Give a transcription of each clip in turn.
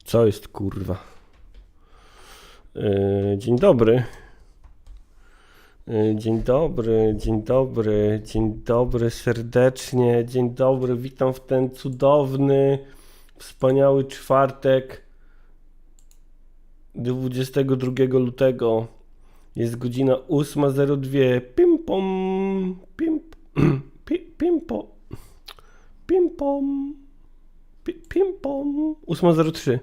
Co jest kurwa? Dzień dobry. Dzień dobry, dzień dobry, dzień dobry serdecznie, dzień dobry, witam w ten cudowny, wspaniały czwartek 22 lutego, jest godzina 8:02, pim pom, pim pom, pim pom, pim pom, 8:03.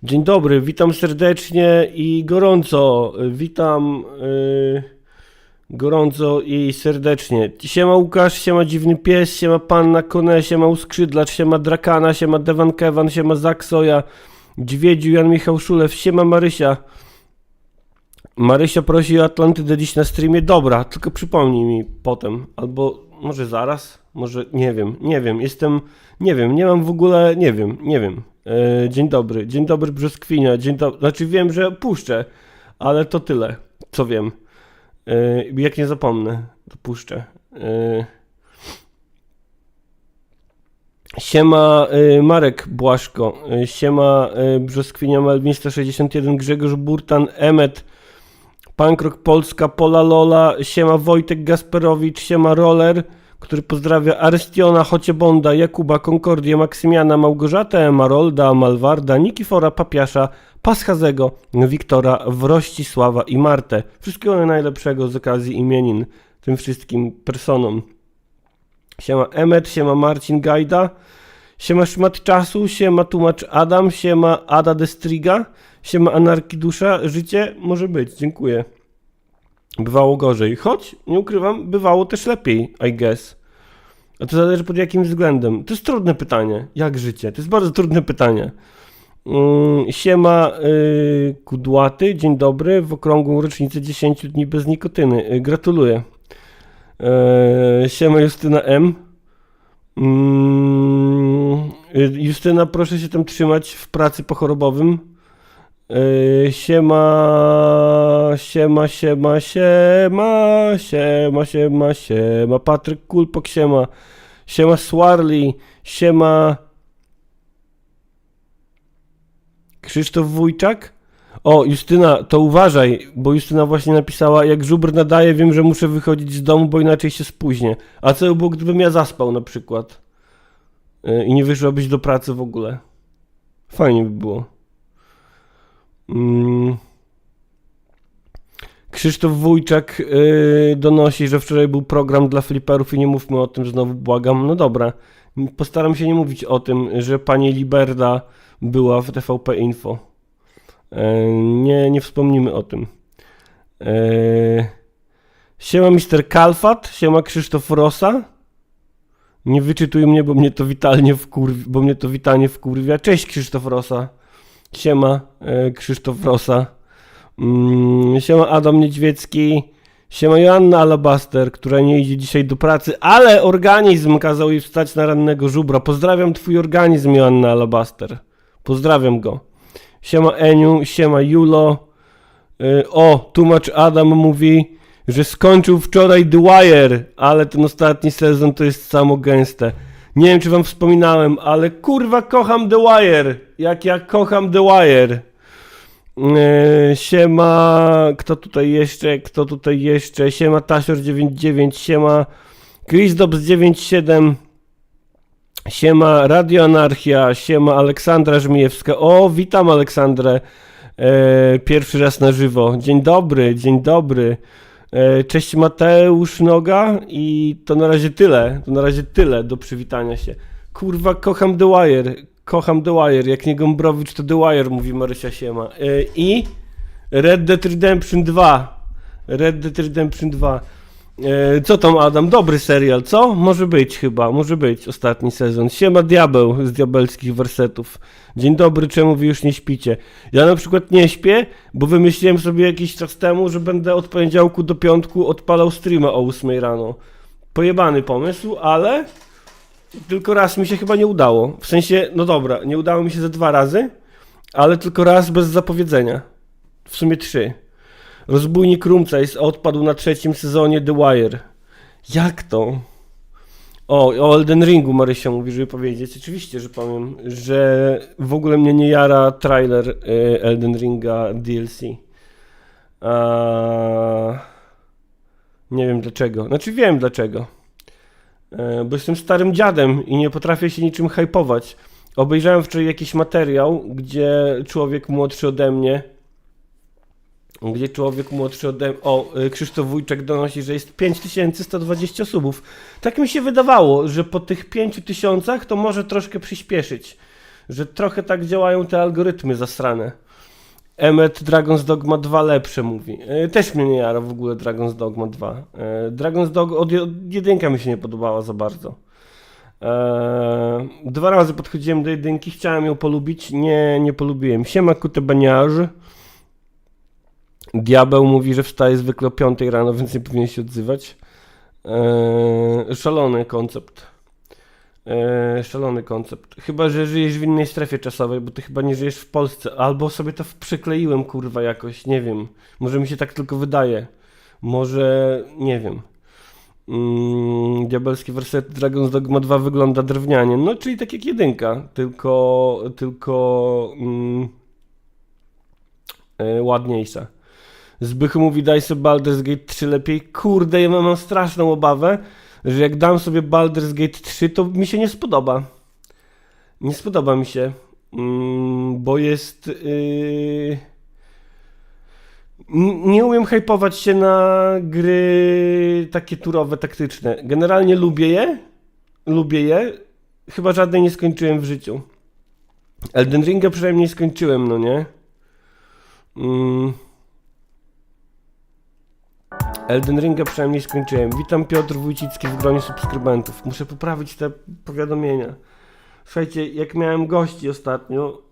Dzień dobry, witam serdecznie i gorąco, witam gorąco i serdecznie. Siema Łukasz, siema Dziwny Pies, siema Panna Kone, siema Uskrzydlacz, siema Drakana, siema Devan Kevan, siema Zaksoja, Dźwiedziu, Jan Michał Szulew, siema Marysia. Marysia prosi o Atlantydę dziś na streamie, dobra, tylko przypomnij mi potem, albo może zaraz, może nie wiem, jestem, nie mam w ogóle, nie wiem. Dzień dobry Brzoskwinia, znaczy wiem, że puszczę, ale to tyle, co wiem. Jak nie zapomnę, to puszczę. Siema Marek Błaszko, siema Brzoskwinia Melvin 161, Grzegorz Burtan, Emmet, Pankrok Polska, Pola Lola, siema Wojtek Gasperowicz, siema Roller, który pozdrawia Arstiona, Chociebonda, Jakuba, Konkordię, Maksymiana, Małgorzatę, Marolda, Malwarda, Nikifora, Papiasza, Paschazego, Wiktora, Wrościsława i Martę. Wszystkiego najlepszego z okazji imienin tym wszystkim personom. Siema Emmet, siema Marcin Gajda, siema Szmat Czasu, siema Tłumacz Adam, siema Ada Destriga, siema Anarkidusza. Życie może być, dziękuję. Bywało gorzej, choć nie ukrywam, bywało też lepiej, I guess. A to zależy pod jakim względem. To jest trudne pytanie. Jak życie? To jest bardzo trudne pytanie. Siema Kudłaty, dzień dobry. W okrągłą rocznicę 10 dni bez nikotyny. Gratuluję. Siema Justyna M. Justyna, proszę się tam trzymać w pracy pochorobowym. Siema Patryk Kulpok, siema Swarli, siema Krzysztof Wójczak. O, Justyna, to uważaj, bo Justyna właśnie napisała, jak żubr nadaje, wiem, że muszę wychodzić z domu, bo inaczej się spóźnię. A co by było, gdybym ja zaspał na przykład i nie wyszłabyś do pracy w ogóle? Fajnie by było. Krzysztof Wójczak donosi, że wczoraj był program dla fliperów i nie mówmy o tym znowu, błagam. No dobra, postaram się nie mówić o tym, że pani Liberda była w TVP Info. Nie wspomnimy o tym. Siema Mr. Kalfat, siema Krzysztof Rosa. Nie wyczytuj mnie, bo mnie to witalnie wkurwia. Cześć Krzysztof Rosa. Siema Krzysztof Rosa, siema Adam Niedźwiecki, siema Joanna Alabaster, która nie idzie dzisiaj do pracy, ale organizm kazał jej wstać na rannego żubra. Pozdrawiam twój organizm, Joanna Alabaster, pozdrawiam go. Siema Eniu, siema Julo. O, tłumacz Adam mówi, że skończył wczoraj The Wire, ale ten ostatni sezon to jest samo gęste. Nie wiem, czy wam wspominałem, ale kurwa kocham The Wire. Jak ja kocham The Wire. Siema, kto tutaj jeszcze? Siema Tasior99, siema Chrisdops97, siema Radio Anarchia, siema Aleksandra Żmijewska. O, witam Aleksandrę. Pierwszy raz na żywo. Dzień dobry. Cześć Mateusz Noga i to na razie tyle do przywitania się. Kurwa, kocham The Wire, jak nie Gombrowicz to The Wire, mówi Marysia siema. I Red Dead Redemption 2. Co tam Adam? Dobry serial, co? Może być ostatni sezon. Siema Diabeł z diabelskich wersetów. Dzień dobry, czemu wy już nie śpicie? Ja na przykład nie śpię, bo wymyśliłem sobie jakiś czas temu, że będę od poniedziałku do piątku odpalał streama o 8 rano. Pojebany pomysł, ale tylko raz mi się chyba nie udało. W sensie, no dobra, nie udało mi się ze 2 razy, ale tylko raz bez zapowiedzenia. W sumie 3. Rozbójnik Rumcajs odpadł na 3. sezonie The Wire. Jak to? O Elden Ringu Marysia mówi, żeby powiedzieć. Oczywiście, że powiem, że w ogóle mnie nie jara trailer Elden Ringa DLC. Nie wiem dlaczego. Znaczy wiem dlaczego. Bo jestem starym dziadem i nie potrafię się niczym hypować. Obejrzałem wczoraj jakiś materiał, gdzie człowiek młodszy ode mnie. Krzysztof Wójczek donosi, że jest 5120 subów. Tak mi się wydawało, że po tych 5000 to może troszkę przyspieszyć. Że trochę tak działają te algorytmy zasrane. Emmet Dragon's Dogma 2 lepsze mówi. Też mnie nie jara w ogóle Dragon's Dogma 2. Dragon's Dogma od jedynka mi się nie podobała za bardzo. 2 razy podchodziłem do jedynki, chciałem ją polubić, nie polubiłem. Siema Kutebaniarzy. Diabeł mówi, że wstaje zwykle o 5 rano, więc nie powinien się odzywać. Szalony koncept. Szalony koncept. Chyba, że żyjesz w innej strefie czasowej, bo ty chyba nie żyjesz w Polsce. Albo sobie to przykleiłem, kurwa, jakoś, nie wiem. Może mi się tak tylko wydaje. Może, nie wiem. Diabelskie wersety Dragon's Dogma 2 wygląda drewnianie. No, czyli tak jak jedynka, tylko ładniejsza. Zbychu mówi, daj sobie Baldur's Gate 3 lepiej. Kurde, ja mam straszną obawę, że jak dam sobie Baldur's Gate 3, to mi się nie spodoba. Nie spodoba mi się, bo jest... Nie umiem hypować się na gry takie turowe, taktyczne. Generalnie lubię je, chyba żadnej nie skończyłem w życiu. Elden Ringa przynajmniej skończyłem, no nie? Elden Ringa przynajmniej skończyłem. Witam, Piotr Wójcicki w gronie subskrybentów. Muszę poprawić te powiadomienia. Słuchajcie, jak miałem gości ostatnio,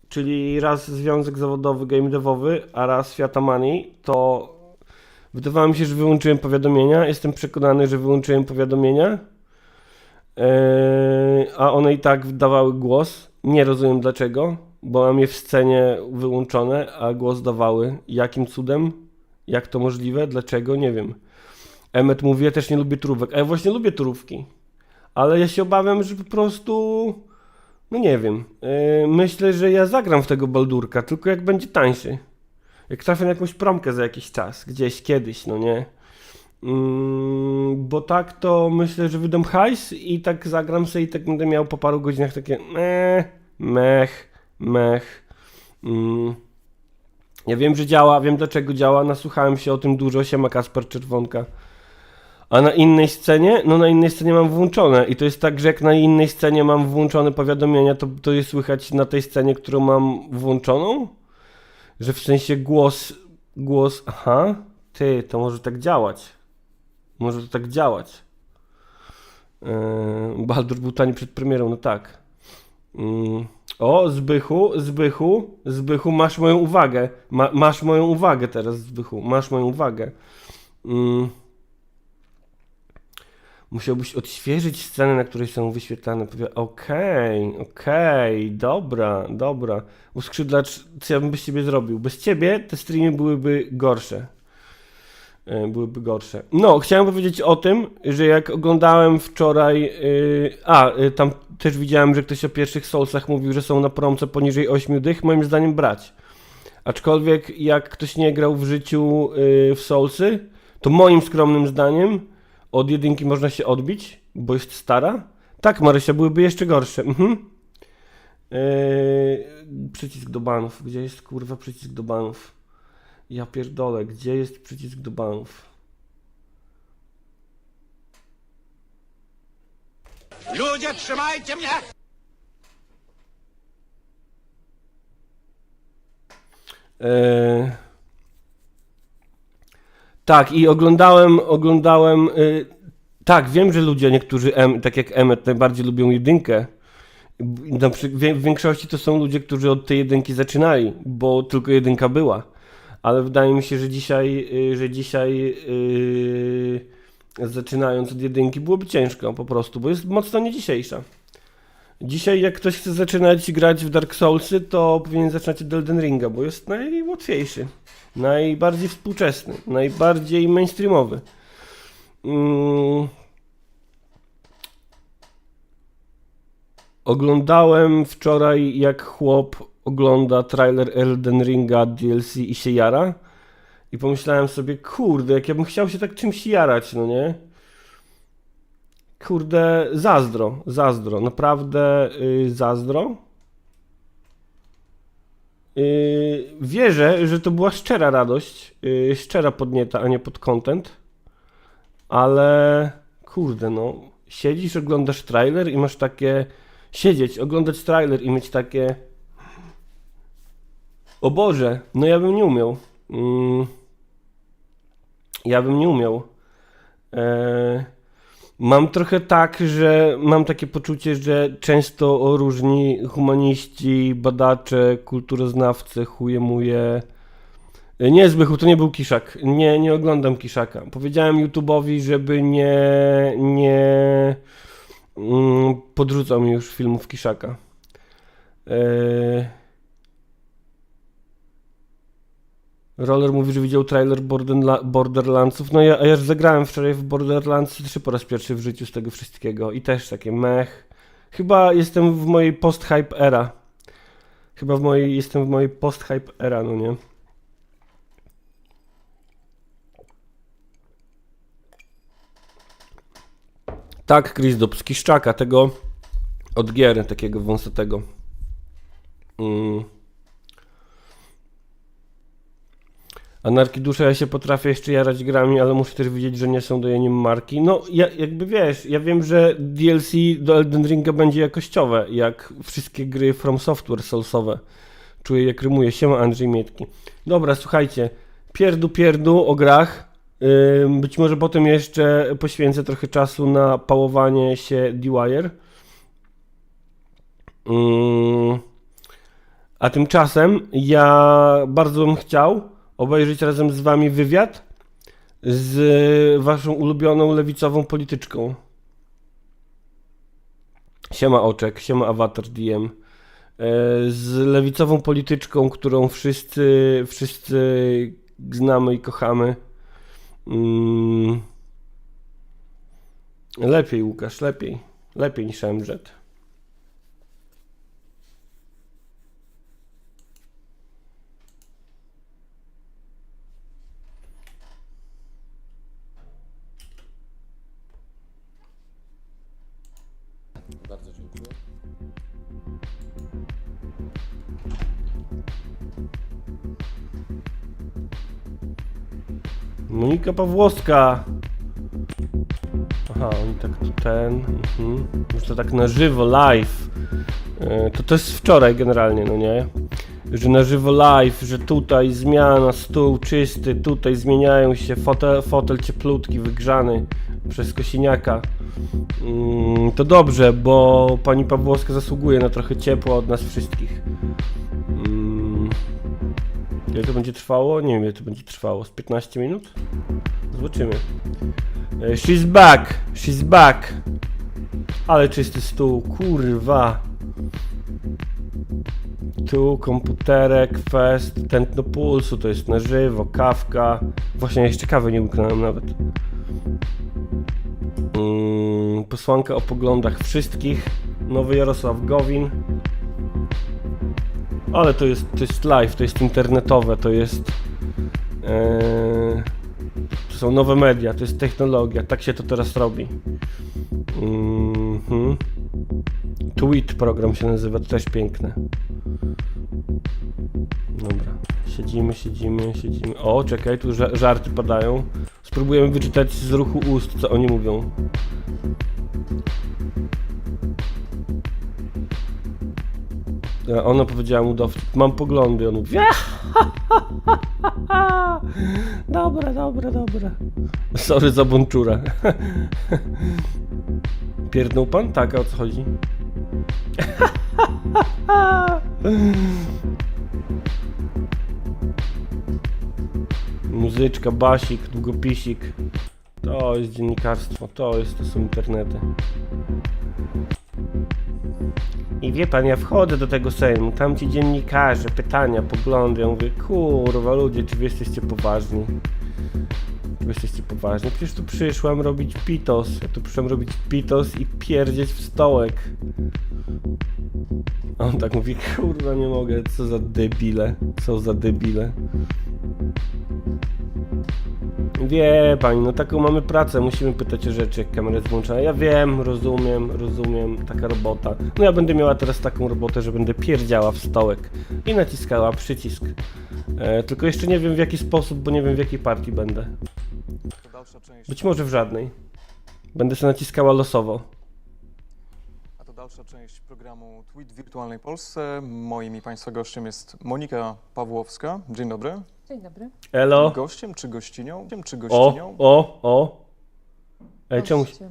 czyli raz Związek Zawodowy Game Devowy, a raz Świata Money, to wydawało mi się, że wyłączyłem powiadomienia. Jestem przekonany, że wyłączyłem powiadomienia, a one i tak dawały głos. Nie rozumiem dlaczego, bo mam je w scenie wyłączone, a głos dawały. Jakim cudem? Jak to możliwe? Dlaczego? Nie wiem. Emmet mówi, ja też nie lubię turówek. A ja właśnie lubię turówki. Ale ja się obawiam, że po prostu... No nie wiem. Myślę, że ja zagram w tego Baldurka, tylko jak będzie tańszy. Jak trafię na jakąś promkę za jakiś czas. Gdzieś, kiedyś, no nie? Bo tak to myślę, że wydam hajs i tak zagram sobie i tak będę miał po paru godzinach takie mech. Ja wiem, że działa, wiem dlaczego działa, nasłuchałem się o tym dużo, siema Kasper Czerwonka. A na innej scenie? No na innej scenie mam włączone i to jest tak, że jak na innej scenie mam włączone powiadomienia, to jest słychać na tej scenie, którą mam włączoną? Że w sensie głos, aha, to może tak działać. Może to tak działać. Baldur był tani przed premierą, no tak. O, Zbychu, masz moją uwagę. Masz moją uwagę teraz, Zbychu, masz moją uwagę. Musiałbyś odświeżyć scenę, na której są wyświetlane. Okej, dobra. Uskrzydlacz, co ja bym bez ciebie zrobił? Bez ciebie te streamy byłyby gorsze. No, chciałem powiedzieć o tym, że jak oglądałem wczoraj... tam też widziałem, że ktoś o pierwszych Soulsach mówił, że są na promce poniżej 8 dych. Moim zdaniem brać. Aczkolwiek jak ktoś nie grał w życiu w Soulsy, to moim skromnym zdaniem od jedynki można się odbić, bo jest stara. Tak, Marysia, byłyby jeszcze gorsze. Przycisk do banów. Gdzie jest kurwa przycisk do banów? Ja pierdolę, gdzie jest przycisk do banów? Ludzie, trzymajcie mnie! Tak, i oglądałem tak, wiem, że ludzie, niektórzy, tak jak Emmet, najbardziej lubią jedynkę. W większości to są ludzie, którzy od tej jedynki zaczynali, bo tylko jedynka była. Ale wydaje mi się, że dzisiaj zaczynając od jedynki byłoby ciężko po prostu, bo jest mocno nie dzisiejsza. Dzisiaj jak ktoś chce zaczynać grać w Dark Soulsy, to powinien zaczynać od Elden Ringa, bo jest najłatwiejszy, najbardziej współczesny, najbardziej mainstreamowy. Oglądałem wczoraj, jak chłop ogląda trailer Elden Ringa DLC i się jara. I pomyślałem sobie, kurde, jak ja bym chciał się tak czymś jarać, no nie? Kurde, zazdro, naprawdę zazdro. Wierzę, że to była szczera radość, szczera podnieta, a nie pod content. Ale kurde, no, siedzisz, oglądasz trailer i masz takie... Siedzieć, oglądać trailer i mieć takie... O Boże, no ja bym nie umiał. Ja bym nie umiał. Mam trochę tak, że mam takie poczucie, że często różni humaniści, badacze, kulturoznawcy chuje. Nie, Zbychu, to nie był Kiszak. Nie oglądam Kiszaka. Powiedziałem YouTube'owi, żeby nie podrzucał mi już filmów Kiszaka. Roller mówi, że widział trailer Borderlandsów. No ja już zagrałem wczoraj w Borderlands 3 po raz pierwszy w życiu z tego wszystkiego. I też takie mech. Chyba jestem w mojej post-hype era. Jestem w mojej post-hype era, no nie? Tak, Chris Dobbs, Kiszczaka, tego od gier, takiego wąsatego. Anarchidusze, ja się potrafię jeszcze jarać grami, ale muszę też widzieć, że nie są dojeniem marki. No, jakby wiesz, ja wiem, że DLC do Elden Ringa będzie jakościowe, jak wszystkie gry From Software Soulsowe. Czuję, jak rymuje. Siema, Andrzej Mietki. Dobra, słuchajcie, pierdu o grach. Być może potem jeszcze poświęcę trochę czasu na pałowanie się D-Wire. A tymczasem ja bardzo bym chciał obejrzeć razem z wami wywiad z waszą ulubioną lewicową polityczką. Siema Oczek, siema Avatar DM. Z lewicową polityczką, którą wszyscy znamy i kochamy. Lepiej, Łukasz, lepiej. Lepiej niż MZ. Bardzo dziękuję. Monika Pawłowska. Aha, oni tak już to tak na żywo, live. To jest wczoraj generalnie, no nie? Że na żywo live, że tutaj zmiana, stół czysty, tutaj zmieniają się, fotel cieplutki, wygrzany przez Kosiniaka. To dobrze, bo pani Pawłowska zasługuje na trochę ciepła od nas wszystkich. Ile to będzie trwało? Nie wiem, ile to będzie trwało. Z 15 minut? Zobaczymy. She's back! Ale czysty stół, kurwa. Tu komputerek, fest, tętno pulsu, to jest na żywo, kawka. Właśnie jeszcze kawy nie łyknąłem nawet. Posłanka o poglądach wszystkich. Nowy Jarosław Gowin. Ale to jest live, to jest internetowe, to jest... to są nowe media, to jest technologia, tak się to teraz robi. Tweet program się nazywa, to też piękne. Dobra, siedzimy. O, czekaj, tu żarty padają. Spróbujemy wyczytać z ruchu ust, co oni mówią. Ona powiedziała mu dowcip. Mam poglądy, on mówi. Dobra. Sorry za bączurę. Pierdnął pan? Tak, a o co chodzi? Muzyczka, basik, długopisik. To jest dziennikarstwo, to są internety. I wie pan, ja wchodzę do tego Sejmu, tam ci dziennikarze, pytania, poglądy, ja mówię, kurwa ludzie, czy wy jesteście poważni? Przecież tu przyszłam robić pitos, ja tu przyszłam robić pitos i pierdzieć w stołek. A on tak mówi, kurwa nie mogę, co za debile, co za debile. Wie pani, no taką mamy pracę, musimy pytać o rzeczy, jak kamera jest włączona. Ja wiem, rozumiem, taka robota. No ja będę miała teraz taką robotę, że będę pierdziała w stołek i naciskała przycisk. Tylko jeszcze nie wiem w jaki sposób, bo nie wiem w jakiej partii będę. To dalsza część, Być może w żadnej. Będę sobie naciskała losowo. a to dalsza część programu Tweet w Wirtualnej Polsce. Moim i Państwa gościem jest Monika Pawłowska. Dzień dobry. Dzień dobry. Elo. Gościem czy gościnią? O. Ej, Gościem.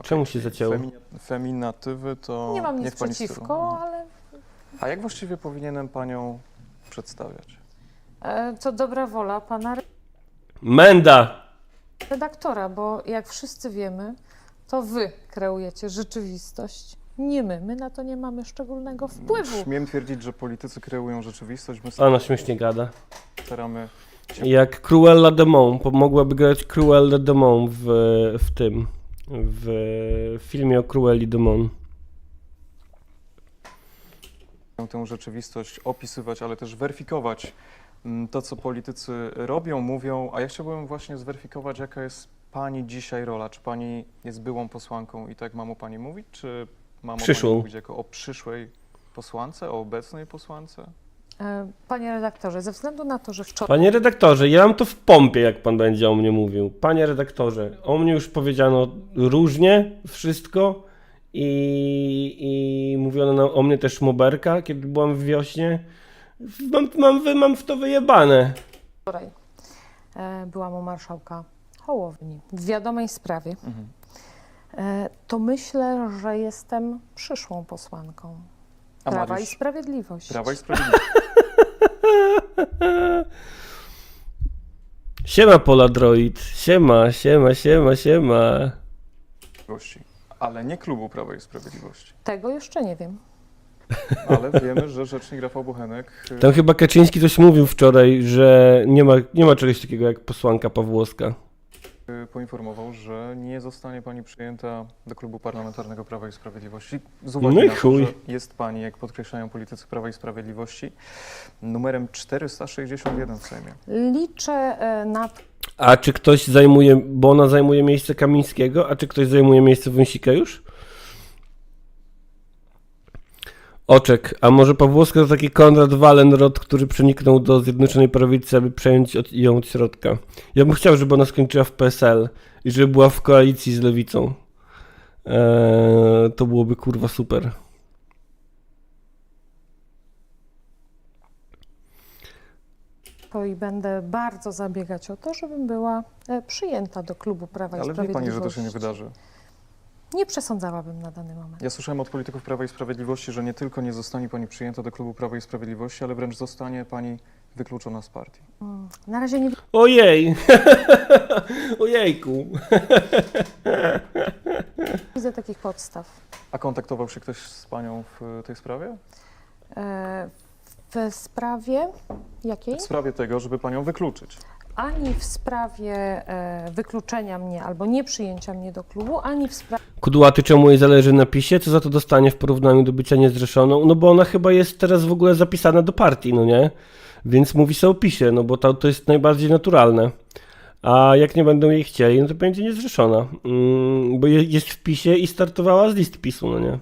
czemu się zacięło? Feminatywy to Nie mam nic niech Pani przeciwko, ale A jak właściwie powinienem Panią przedstawiać? to dobra wola pana Menda! redaktora, bo jak wszyscy wiemy, to wy kreujecie rzeczywistość, nie my. My na to nie mamy szczególnego wpływu. Śmiem twierdzić, że politycy kreują rzeczywistość. My Ona śmiesznie gada. staramy Jak Cruella de Mon, mogłaby grać Cruella de Mon w filmie o Cruelli de Mon. tę rzeczywistość opisywać, ale też weryfikować to, co politycy robią, mówią. A ja chciałbym właśnie zweryfikować, jaka jest Pani dzisiaj rola. Czy Pani jest byłą posłanką i tak mam o Pani mówić, czy mam o Przyszłą. Pani mówić jako o przyszłej posłance, o obecnej posłance? Panie redaktorze, ze względu na to, że wczoraj Panie redaktorze, ja mam to w pompie, jak pan będzie o mnie mówił. Panie redaktorze, o mnie już powiedziano różnie, wszystko i mówiono o mnie też moberka, kiedy byłam w Wiośnie. Mam w to wyjebane. byłam u marszałka Hołowni w wiadomej sprawie, Mhm. to myślę, że jestem przyszłą posłanką A Prawa Mariusz? i Sprawiedliwości. Prawa i Sprawiedliwości. Siema Poladroid, siema. Ale nie klubu Prawa i Sprawiedliwości. Tego jeszcze nie wiem. Ale wiemy, że rzecznik Rafał Bochenek Tam chyba Kaczyński coś mówił wczoraj, że nie ma czegoś takiego jak posłanka Pawłowska. poinformował, że nie zostanie Pani przyjęta do klubu parlamentarnego Prawa i Sprawiedliwości. Z uwagi No i na to, chuj. że jest Pani, jak podkreślają politycy Prawa i Sprawiedliwości, numerem 461 w Sejmie. Liczę na A czy ktoś zajmuje, bo ona zajmuje miejsce Kamińskiego, a czy ktoś zajmuje miejsce Wąsika już? Oczek, a może Pawłowska to taki Konrad Wallenrod, który przeniknął do Zjednoczonej Prawicy, aby przejąć ją od środka. Ja bym chciał, żeby ona skończyła w PSL i żeby była w koalicji z Lewicą. To byłoby kurwa super. to i będę bardzo zabiegać o to, żebym była przyjęta do klubu Prawa i Ale wie Pani, Sprawiedliwości. że to się nie wydarzy. Nie przesądzałabym na dany moment. Ja słyszałem od polityków Prawa i Sprawiedliwości, że nie tylko nie zostanie Pani przyjęta do klubu Prawa i Sprawiedliwości, ale wręcz zostanie Pani wykluczona z partii. Na razie nie Ojej! Ojejku! widzę takich podstaw. A kontaktował się ktoś z Panią w tej sprawie? W sprawie jakiej? W sprawie tego, żeby Panią wykluczyć. Ani w sprawie wykluczenia mnie albo nieprzyjęcia mnie do klubu, ani w sprawie Kudłaty, czemu jej zależy na PiSie? Co za to dostanie w porównaniu do bycia niezrzeszoną? No bo ona chyba jest teraz w ogóle zapisana do partii, no nie? Więc mówi sobie o PiSie, no bo to jest najbardziej naturalne. A jak nie będą jej chcieli, no to będzie niezrzeszona. Bo jest w PiSie i startowała z list PiSu, no nie?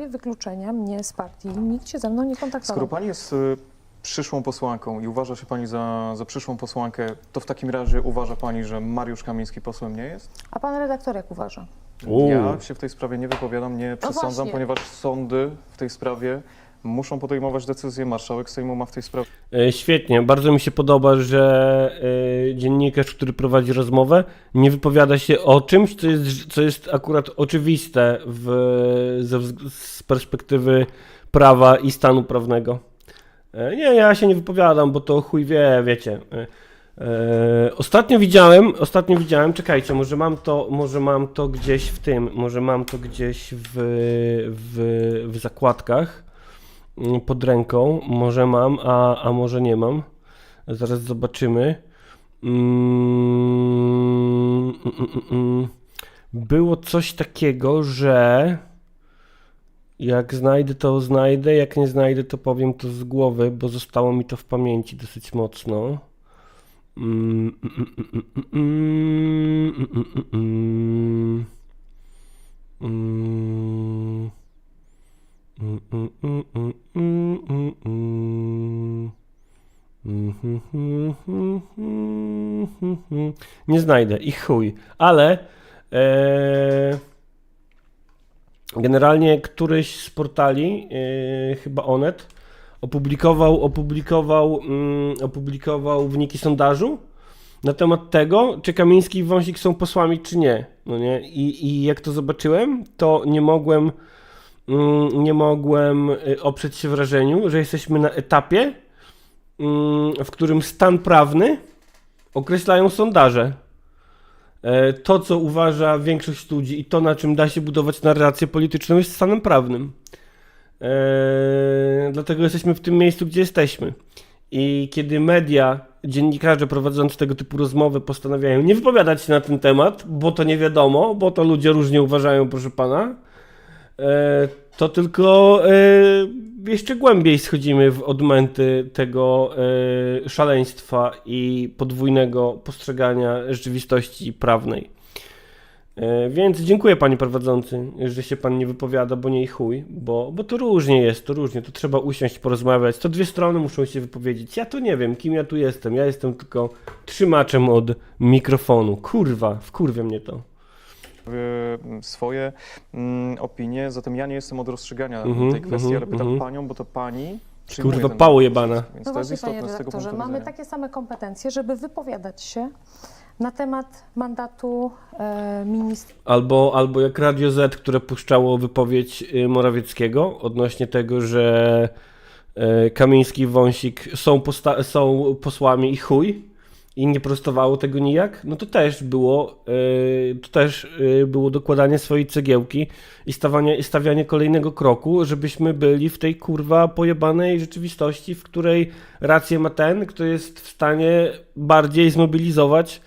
wykluczenia mnie z partii nikt się ze mną nie kontaktował. Skoro Pani jest przyszłą posłanką i uważa się Pani za przyszłą posłankę, to w takim razie uważa Pani, że Mariusz Kamiński posłem nie jest? A pan redaktor jak uważa? Ja się w tej sprawie nie wypowiadam, nie przesądzam, właśnie. ponieważ sądy w tej sprawie muszą podejmować decyzje. Marszałek Sejmu ma w tej sprawie Świetnie, bardzo mi się podoba, że dziennikarz, który prowadzi rozmowę, nie wypowiada się o czymś, co jest akurat oczywiste z perspektywy prawa i stanu prawnego. Nie, ja się nie wypowiadam, bo to chuj wie, wiecie. Ostatnio widziałem, czekajcie, może mam to gdzieś w tym, może mam to gdzieś w zakładkach pod ręką, może mam, a może nie mam. Zaraz zobaczymy. Było coś takiego, że Jak znajdę, to znajdę, jak nie znajdę, to powiem to z głowy, bo zostało mi to w pamięci dosyć mocno. Nie znajdę i chuj, ale generalnie któryś z portali, chyba Onet, opublikował wyniki sondażu na temat tego, czy Kamiński i Wąsik są posłami, czy nie. No nie? I jak to zobaczyłem, to nie mogłem oprzeć się wrażeniu, że jesteśmy na etapie, w którym stan prawny określają sondaże. To, co uważa większość ludzi i to, na czym da się budować narrację polityczną, jest stanem prawnym. Dlatego jesteśmy w tym miejscu, gdzie jesteśmy. I kiedy media, dziennikarze prowadzący tego typu rozmowy postanawiają nie wypowiadać się na ten temat, bo to nie wiadomo, bo to ludzie różnie uważają, proszę pana, to tylko jeszcze głębiej schodzimy w odmęty tego szaleństwa i podwójnego postrzegania rzeczywistości prawnej. Więc dziękuję panie prowadzący, że się pan nie wypowiada, bo nie i chuj, bo to różnie jest, to trzeba usiąść, porozmawiać, to dwie strony muszą się wypowiedzieć. Ja to nie wiem, kim ja tu jestem, ja jestem tylko trzymaczem od mikrofonu. Kurwa, wkurwia mnie to. Swoje opinie, zatem ja nie jestem od rozstrzygania tej kwestii, ale pytam panią, bo to pani przyjmuje Kurwa, ten pało mandat jebana. poselski, więc No to jest właśnie, panie istotne z tego redaktorze, punktu mamy widzenia. takie same kompetencje, żeby wypowiadać się na temat mandatu ministra. Albo jak Radio Z, które puszczało wypowiedź Morawieckiego odnośnie tego, że Kamiński i Wąsik są posłami i chuj i nie prostowało tego nijak, no to też było dokładanie swojej cegiełki i stawianie kolejnego kroku, żebyśmy byli w tej kurwa pojebanej rzeczywistości, w której rację ma ten, kto jest w stanie bardziej zmobilizować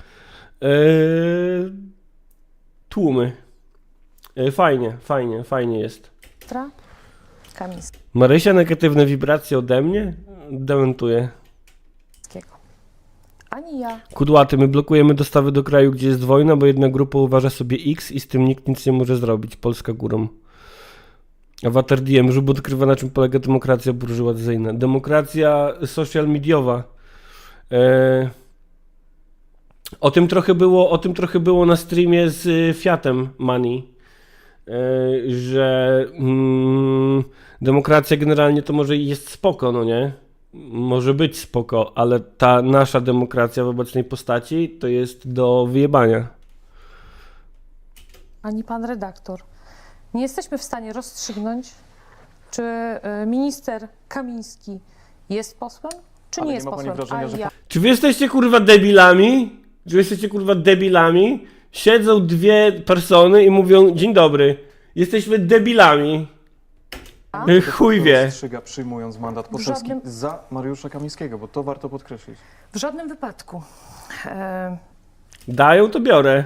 tłumy. Fajnie jest. Kamińskiego. Marysia, negatywne wibracje ode mnie? Dementuję. Ani ja, Kudłaty, my blokujemy dostawy do kraju, gdzie jest wojna, bo jedna grupa uważa sobie X i z tym nikt nic nie może zrobić. Polska górą. Awatar DM, Żub odkrywa, na czym polega demokracja burżuazyjna. Demokracja social mediowa. O tym trochę było na streamie z Fiatem Money, że demokracja generalnie to może jest spoko, no nie? Może być spoko, ale ta nasza demokracja w obecnej postaci to jest do wyjebania. ani pan redaktor. Nie jesteśmy w stanie rozstrzygnąć, czy minister Kamiński jest posłem, czy Ale nie nie jest ma pani posłem. wrażenia, że ja. Czy wy jesteście kurwa debilami? Czy wy jesteście kurwa debilami? Siedzą dwie persony i mówią: dzień dobry, jesteśmy debilami. Chuj wie. Rozstrzyga, przyjmując mandat poselski żadnym- za Mariusza Kamińskiego, bo to warto podkreślić. W żadnym wypadku. Dają, to biorę.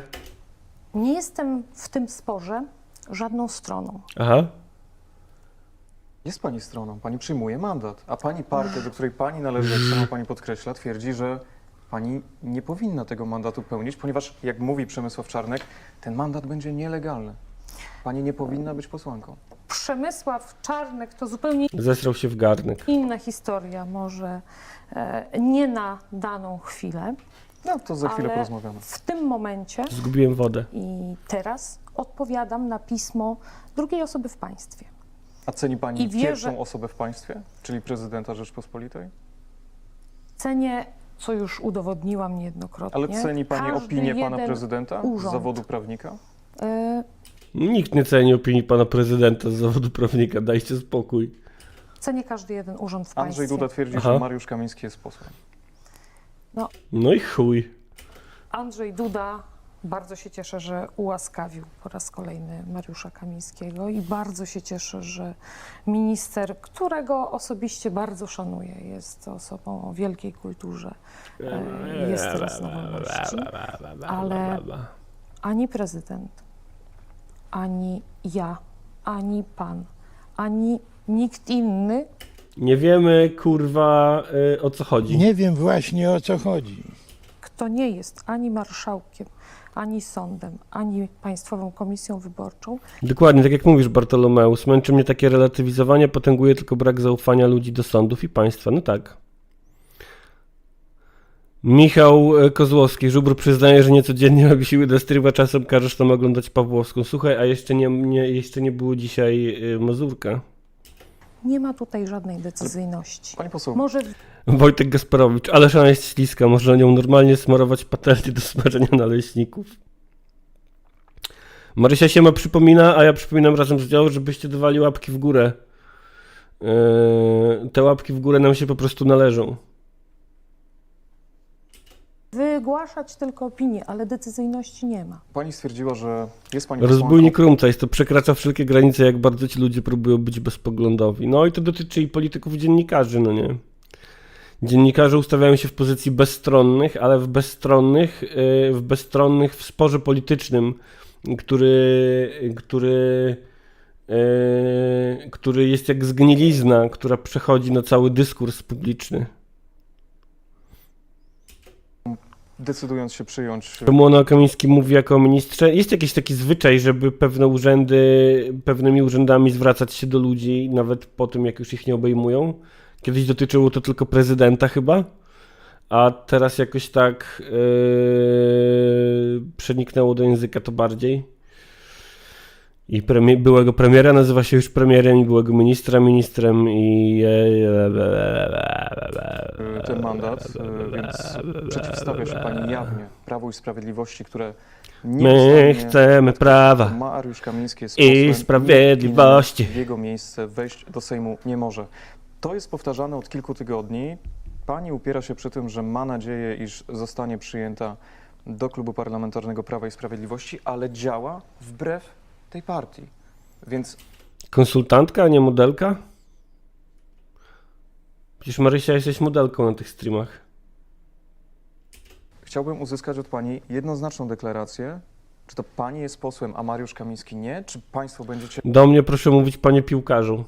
Nie jestem w tym sporze żadną stroną. Aha. Jest pani stroną, pani przyjmuje mandat, a pani partia, do której pani należy, jak sama pani podkreśla, twierdzi, że pani nie powinna tego mandatu pełnić, ponieważ, jak mówi Przemysław Czarnek, ten mandat będzie nielegalny. Pani nie powinna być posłanką. Przemysław Czarnek to zupełnie Zesrał się w garnek. inna historia, może nie na daną chwilę, No to za chwilę ale porozmawiamy. w tym momencie Zgubiłem wodę. i teraz odpowiadam na pismo drugiej osoby w państwie. A ceni pani I wierzę- pierwszą osobę w państwie, czyli prezydenta Rzeczpospolitej? Cenię, co już udowodniłam niejednokrotnie. Ale ceni pani każdy opinię pana jeden prezydenta z urząd. zawodu prawnika? y, Nikt nie ceni opinii pana prezydenta z zawodu prawnika. Dajcie spokój. Cenię każdy jeden urząd w Andrzej państwie. Duda twierdzi, Aha. że Mariusz Kamiński jest posłem. No i chuj. Andrzej Duda, bardzo się cieszę, że ułaskawił po raz kolejny Mariusza Kamińskiego i bardzo się cieszę, że minister, którego osobiście bardzo szanuję, jest osobą o wielkiej kulturze, jest teraz na wolności, ale ani prezydent, ani ja, ani pan, ani nikt inny. Nie wiemy, kurwa, o co chodzi. Nie wiem właśnie o co chodzi. Kto nie jest ani marszałkiem, ani sądem, ani Państwową Komisją Wyborczą, Dokładnie, tak jak mówisz, Bartolomeus, męczy mnie takie relatywizowanie, potęguje tylko brak zaufania ludzi do sądów i państwa. No tak. Michał Kozłowski, Żubr przyznaje, że niecodziennie robi siły do streama, czasem każesz tam oglądać Pawłowską. Słuchaj, a jeszcze nie było dzisiaj Mazurka. nie ma tutaj żadnej decyzyjności. Pani poseł, Może Wojtek Gasperowicz, ależ ona jest śliska, można nią normalnie smarować patelnie do smażenia naleśników. Marysia Siema przypomina, a ja przypominam razem z nią, żebyście dawali łapki w górę. Te łapki w górę nam się po prostu należą. wygłaszać tylko opinie, ale decyzyjności nie ma. pani stwierdziła, że jest pani posłanką. Rozbójnik Rumcajs, to przekracza wszelkie granice, jak bardzo ci ludzie próbują być bezpoglądowi. No i to dotyczy i polityków, i dziennikarzy, no nie? Dziennikarze ustawiają się w pozycji bezstronnych, ale w bezstronnych w sporze politycznym, który jest jak zgnilizna, która przechodzi na cały dyskurs publiczny. Decydując się przyjąć Czemu Ona Kamiński mówi jako o ministrze? Jest jakiś taki zwyczaj, żeby pewnymi urzędami zwracać się do ludzi, nawet po tym, jak już ich nie obejmują. Kiedyś dotyczyło to tylko prezydenta chyba, a teraz jakoś tak przeniknęło do języka to bardziej. I byłego premiera nazywa się już premierem i byłego ministra ministrem i ten mandat, więc przeciwstawia się pani jawnie Prawu i Sprawiedliwości, które my nieustannie chcemy prawa Mariusz Kamiński jest i posłem, sprawiedliwości. nikt inny w jego miejsce wejść do Sejmu nie może. To jest powtarzane od kilku tygodni. Pani upiera się przy tym, że ma nadzieję, iż zostanie przyjęta do klubu parlamentarnego Prawa i Sprawiedliwości, ale działa wbrew tej partii. Więc Konsultantka, a nie modelka? Przecież Marysia, jesteś modelką na tych streamach. chciałbym uzyskać od pani jednoznaczną deklarację, czy to pani jest posłem, a Mariusz Kamiński nie, czy państwo będziecie Do mnie proszę mówić, panie piłkarzu.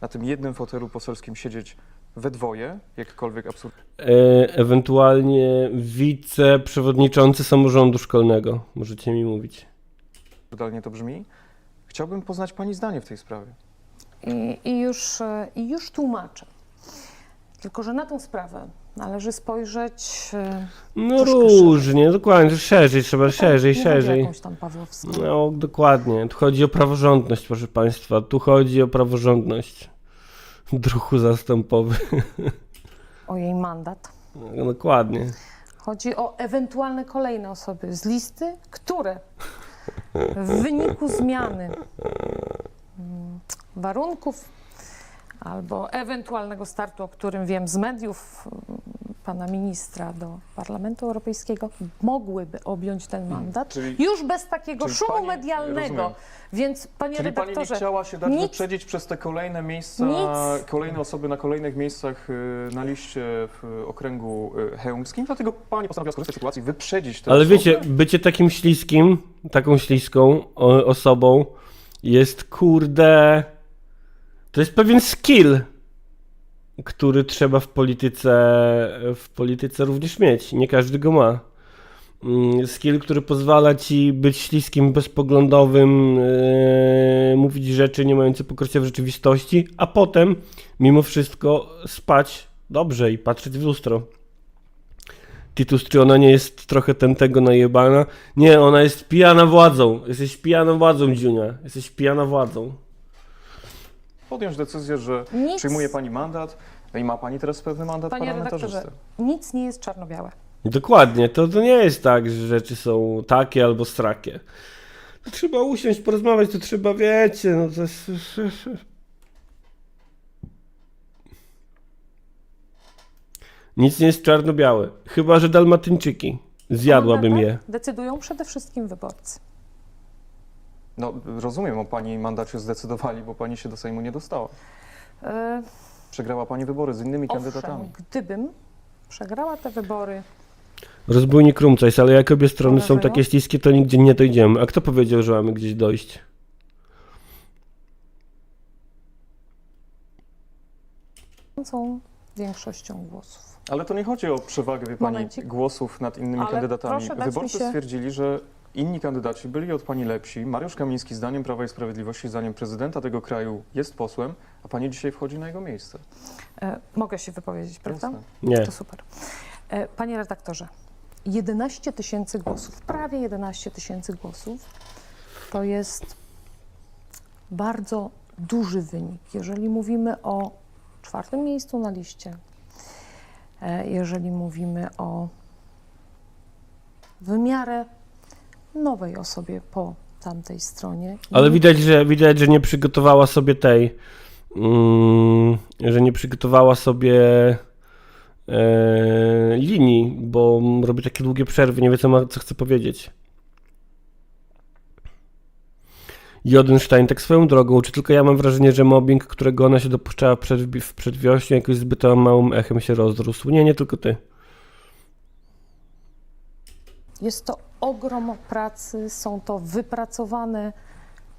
na tym jednym fotelu poselskim siedzieć we dwoje, jakkolwiek absurdalnie Ewentualnie wiceprzewodniczący samorządu szkolnego. Możecie mi mówić. to brzmi. Chciałbym poznać pani zdanie w tej sprawie. I już tłumaczę. Tylko że na tą sprawę należy spojrzeć No troszkę różnie, dokładnie, szerzej, trzeba szerzej, nie chodzi o szerzej. jakąś tam Pawłowską. No dokładnie, tu chodzi o praworządność, proszę państwa, tu chodzi o praworządność. Druhu zastępowy. O jej mandat. No, dokładnie. Chodzi o ewentualne kolejne osoby z listy, które w wyniku zmiany warunków albo ewentualnego startu, o którym wiem z mediów pana ministra do Parlamentu Europejskiego, mogłyby objąć ten mandat Czyli- już bez takiego czyli szumu pani- medialnego. rozumiem. Więc panie Czyli pani nie redaktorze, chciała się dać nic- wyprzedzić przez te kolejne miejsca, Nic. kolejne osoby na kolejnych miejscach na liście w okręgu chełmskim, dlatego pani postanowiła skorzystać z sytuacji, wyprzedzić te Ale osoby. wiecie, bycie takim śliskim, taką śliską osobą jest kurde... To jest pewien skill, który trzeba w polityce również mieć. Nie każdy go ma. Skill, który pozwala ci być śliskim, bezpoglądowym, mówić rzeczy nie mające pokrycia w rzeczywistości, a potem mimo wszystko spać dobrze i patrzeć w lustro. Titus, czy ona nie jest trochę tego najebana? Nie, ona jest pijana władzą. Jesteś pijaną władzą, Dziunia. Jesteś pijana władzą. Podjąć decyzję, że Nic. przyjmuje pani mandat i ma pani teraz pewny mandat panie parlamentarzysty. redaktorze, nic nie jest czarno-białe. Dokładnie, to nie jest tak, że rzeczy są takie albo strakie. To trzeba usiąść, porozmawiać, to trzeba, wiecie, no to jest... Nic nie jest czarno-białe, chyba że dalmatyńczyki. Zjadłabym O je. mandatach decydują przede wszystkim wyborcy. No rozumiem, o pani mandacie zdecydowali, bo pani się do Sejmu nie dostała. E, Przegrała pani wybory z innymi kandydatami. Owszem, gdybym przegrała te wybory, Rozbójnik Rumcajs, ale jak obie strony są Porażają? takie śliskie, to nigdzie nie dojdziemy. A kto powiedział, że mamy gdzieś dojść? większością głosów. Ale to nie chodzi o przewagę, wie pani, Momencik. głosów nad innymi Ale kandydatami. proszę dać mi Wyborcy się- stwierdzili, że inni kandydaci byli od pani lepsi. Mariusz Kamiński, zdaniem Prawa i Sprawiedliwości, zdaniem prezydenta tego kraju, jest posłem, a pani dzisiaj wchodzi na jego miejsce. Mogę się wypowiedzieć, prawda? Jasne. Nie. To super. Panie redaktorze, 11 tysięcy głosów, prawie 11 tysięcy głosów, to jest bardzo duży wynik. Jeżeli mówimy o 4. miejscu na liście, jeżeli mówimy o w miarę nowej osobie po tamtej stronie. Ale widać, że nie przygotowała sobie tej, że nie przygotowała sobie linii, bo robi takie długie przerwy, nie wie co chce powiedzieć. Jodenstein, tak swoją drogą, czy tylko ja mam wrażenie, że mobbing, którego ona się dopuszczała w przedwiośniu, jakoś zbyt małym echem się rozrósł? Nie tylko ty. Jest to ogrom pracy, są to wypracowane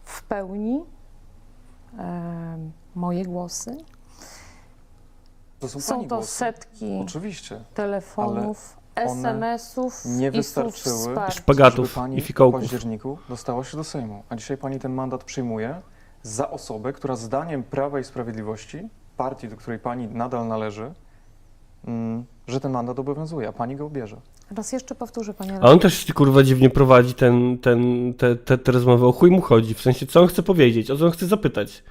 w pełni moje głosy. To są Są pani to głosy. setki Oczywiście. telefonów, one SMS-ów nie i słów wystarczyły, wsparcia. Szpagatów żeby pani i w fikołków. październiku dostała się do Sejmu. A dzisiaj pani ten mandat przyjmuje za osobę, która zdaniem Prawa i Sprawiedliwości, partii, do której pani nadal należy, że ten mandat obowiązuje, a pani go bierze. Raz jeszcze powtórzę, panie A on też kurwa dziwnie prowadzi te rozmowy. O chuj mu chodzi, w sensie co on chce powiedzieć, o co on chce zapytać.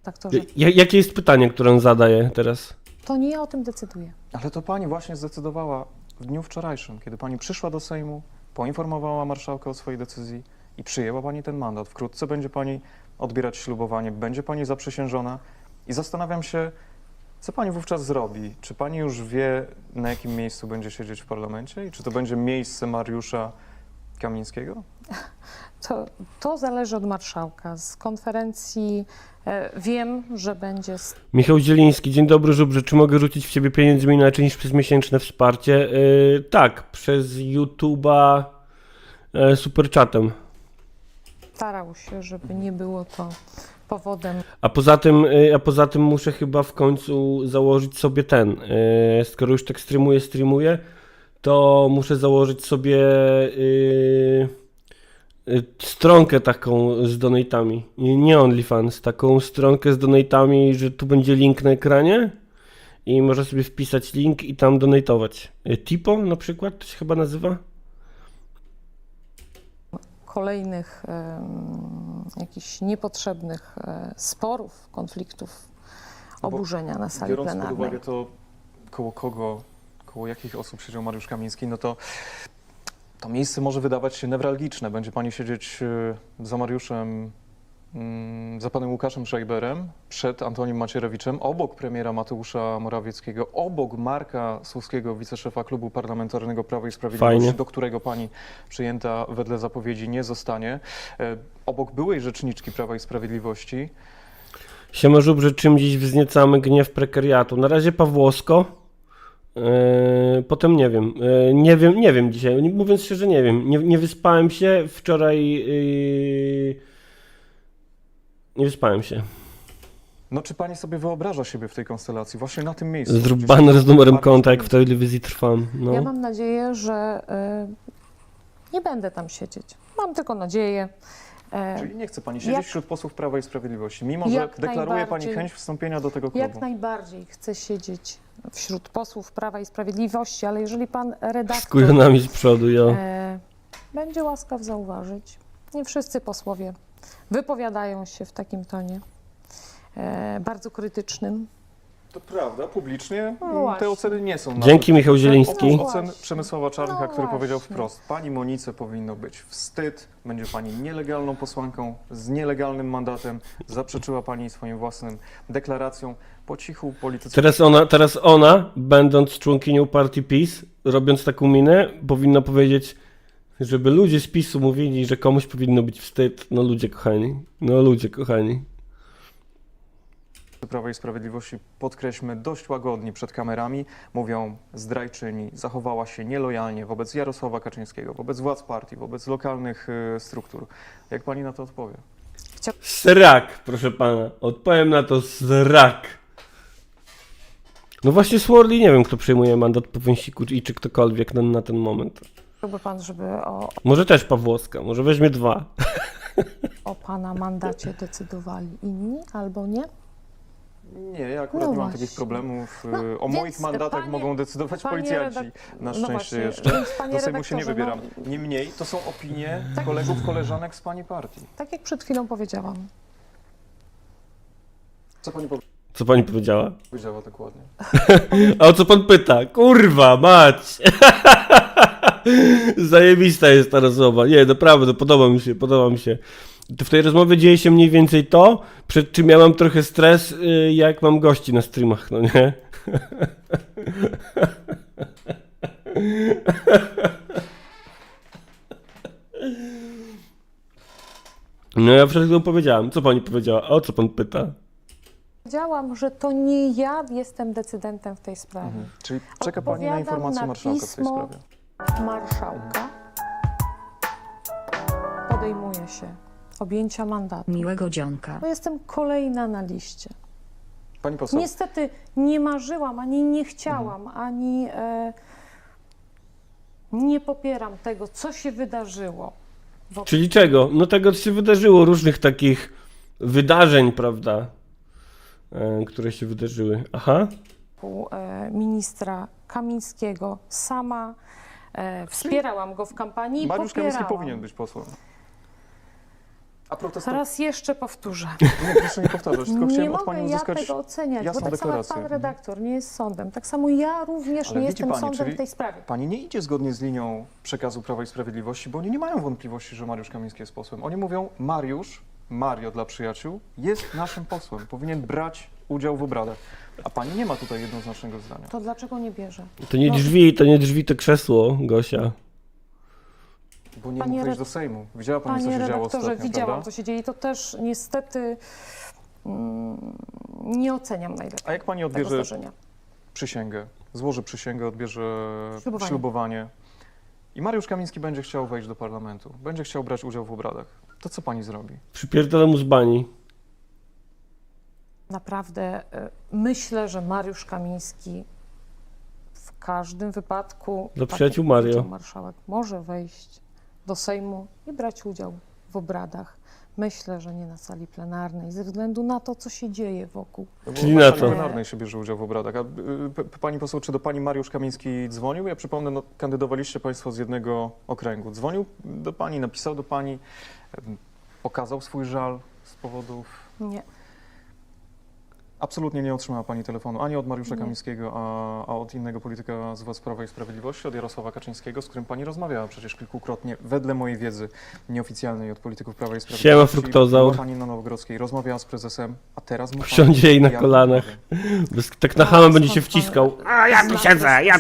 redaktorze. Jakie jest pytanie, które on zadaje teraz? To nie ja o tym decyduję. Ale to pani właśnie zdecydowała w dniu wczorajszym, kiedy pani przyszła do Sejmu, poinformowała marszałka o swojej decyzji i przyjęła pani ten mandat. Wkrótce będzie pani odbierać ślubowanie, będzie pani zaprzysiężona i zastanawiam się, co pani wówczas zrobi? Czy pani już wie, na jakim miejscu będzie siedzieć w parlamencie i czy to będzie miejsce Mariusza Kamińskiego? To zależy od marszałka. Z konferencji wiem, że będzie Michał Zieliński, dzień dobry Żubrze, czy mogę rzucić w ciebie pieniędzmi inaczej niż przez miesięczne wsparcie? Tak, przez YouTube'a superchatem. starał się, żeby nie było to powodem. A poza tym muszę chyba w końcu założyć sobie skoro już tak streamuję, to muszę założyć sobie stronkę taką z donatami. Nie OnlyFans, taką stronkę z donatami, że tu będzie link na ekranie i można sobie wpisać link i tam donatować. Tipo na przykład, to się chyba nazywa? Kolejnych jakichś niepotrzebnych sporów, konfliktów, bo oburzenia na sali Biorąc pod plenarnej. uwagę to, koło jakich osób siedział Mariusz Kamiński, no to miejsce może wydawać się newralgiczne. Będzie pani siedzieć za Mariuszem, za panem Łukaszem Schreiberem, przed Antonim Macierewiczem, obok premiera Mateusza Morawieckiego, obok Marka Suskiego, wiceszefa Klubu Parlamentarnego Prawo i Sprawiedliwość, Fajnie. do którego pani przyjęta wedle zapowiedzi nie zostanie, obok byłej rzeczniczki Prawa i Sprawiedliwości. Siema Żubrze, czym dziś wzniecamy gniew prekariatu? Na razie Pawłowsko, potem nie wiem. Nie wiem dzisiaj, mówiąc szczerze nie wiem. Nie wyspałem się wczoraj, nie wyspałem się. No czy pani sobie wyobraża siebie w tej konstelacji, właśnie na tym miejscu? Zrób gdzie banner siedzi z numerem Mariusz konta, jak w Kamiński? telewizji Trwam. No. Ja mam nadzieję, że nie będę tam siedzieć. Mam tylko nadzieję. Czyli nie chce pani siedzieć Jak- wśród posłów Prawa i Sprawiedliwości, mimo że Jak deklaruje pani najbardziej. chęć wstąpienia do tego klubu. Jak najbardziej chcę siedzieć wśród posłów Prawa i Sprawiedliwości, ale jeżeli pan Z redaktor kujonami z przodu, jo. będzie łaskaw zauważyć, nie wszyscy posłowie wypowiadają się w takim tonie bardzo krytycznym. To prawda, publicznie No właśnie. te oceny nie są Dzięki Michał No Zieliński. właśnie. Ocen Przemysława Czarnka, No który powiedział właśnie. wprost, pani Monice powinno być wstyd, będzie pani nielegalną posłanką z nielegalnym mandatem, zaprzeczyła pani swoim własnym deklaracjom. Po cichu politycy... Teraz ona, będąc członkinią partii PiS, robiąc taką minę, powinna powiedzieć, żeby ludzie z PiS-u mówili, że komuś powinno być wstyd. No ludzie kochani. Prawa i Sprawiedliwości, podkreślmy, dość łagodni przed kamerami, mówią zdrajczyni, zachowała się nielojalnie wobec Jarosława Kaczyńskiego, wobec władz partii, wobec lokalnych struktur. Jak pani na to odpowie? Srak, proszę pana. Odpowiem na to srak. No właśnie Swordly, nie wiem kto przejmuje mandat po Wąsiku i czy ktokolwiek na ten moment. Chciałby pan, żeby Może też Pawłowska, może weźmie 2. o pana mandacie decydowali inni albo nie? Nie, ja akurat No nie mam właśnie. takich problemów. No, O więc, moich mandatach panie- mogą decydować panie policjanci. redak- Na no szczęście właśnie, jeszcze. więc, panie Do Sejmu się nie redaktorze, wybieram. Niemniej to są opinie Tak. kolegów, koleżanek z pani partii. Tak jak przed chwilą powiedziałam. Co pani Co pani powiedziała? powiedziała dokładnie? A o co pan pyta? Kurwa, mać! Zajebista jest ta rozmowa. Nie, naprawdę, podoba mi się. W tej rozmowie dzieje się mniej więcej to, przed czym ja mam trochę stres, jak mam gości na streamach, no nie? No ja przed chwilą powiedziałem. Co pani powiedziała? O co pan pyta? Powiedziałam, że to nie ja jestem decydentem w tej sprawie. Czyli czeka pani na Odpowiadam informację na marszałka w tej pismo sprawie. marszałka. Podejmuje się objęcia mandatu. Miłego dzionka. Bo jestem kolejna na liście. Pani poseł, Niestety nie marzyłam, ani nie chciałam, ani nie popieram tego, co się wydarzyło. Czyli czego? No tego, co się wydarzyło, różnych takich wydarzeń, prawda, które się wydarzyły. Aha. Wokół ministra Kamińskiego. Sama wspierałam go w kampanii i Mariusz Kamiński popierałam. powinien być posłem. A protestować? Raz jeszcze powtórzę. Nie, proszę nie powtarzać, tylko Nie chciałem od mogę pani ja uzyskać tego oceniać, bo jasną tak samo jak deklarację. pan redaktor nie jest sądem, tak samo ja również Ale nie widzi jestem pani, sądem czyli w tej sprawie. Pani nie idzie zgodnie z linią przekazu Prawa i Sprawiedliwości, bo oni nie mają wątpliwości, że Mariusz Kamiński jest posłem. Oni mówią, Mario dla przyjaciół, jest naszym posłem, powinien brać udział w obradach. A pani nie ma tutaj jednoznacznego zdania. To dlaczego nie bierze? To nie drzwi, to krzesło, Gosia. Bo nie Panie mógł wejść red- do Sejmu. Widziała pani, co Panie się działo redaktorze, ostatnio, widziałam, prawda? co się dzieje i to też niestety nie oceniam najlepiej A jak pani tego odbierze zdarzenia. przysięgę, złoży przysięgę, odbierze Ślubowanie. ślubowanie i Mariusz Kamiński będzie chciał wejść do parlamentu, będzie chciał brać udział w obradach, to co pani zrobi? Przypierdolę mu z bani. Naprawdę myślę, że Mariusz Kamiński w każdym wypadku, Dla tak przyjaciół jak Mario. powiedział marszałek, może wejść do Sejmu i brać udział w obradach. Myślę, że nie na sali plenarnej, ze względu na to, co się dzieje wokół. No bo Czyli na na sali co? plenarnej się bierze udział w obradach. A pani poseł, czy do pani Mariusz Kamiński dzwonił? Ja przypomnę, no, kandydowaliście państwo z jednego okręgu. Dzwonił do pani, napisał do pani, pokazał swój żal z powodów... Nie. Absolutnie nie otrzymała pani telefonu ani od Mariusza Nie. Kamińskiego, a od innego polityka z władz Prawa i Sprawiedliwości, od Jarosława Kaczyńskiego, z którym pani rozmawiała przecież kilkukrotnie, wedle mojej wiedzy nieoficjalnej od polityków Prawa i Sprawiedliwości. Siema, fruktozaur. Była pani na Nowogrodzkiej, rozmawiała z prezesem, a teraz mu Wsiądzie jej na ja kolanach. Tak na hamę będzie się wciskał. A ja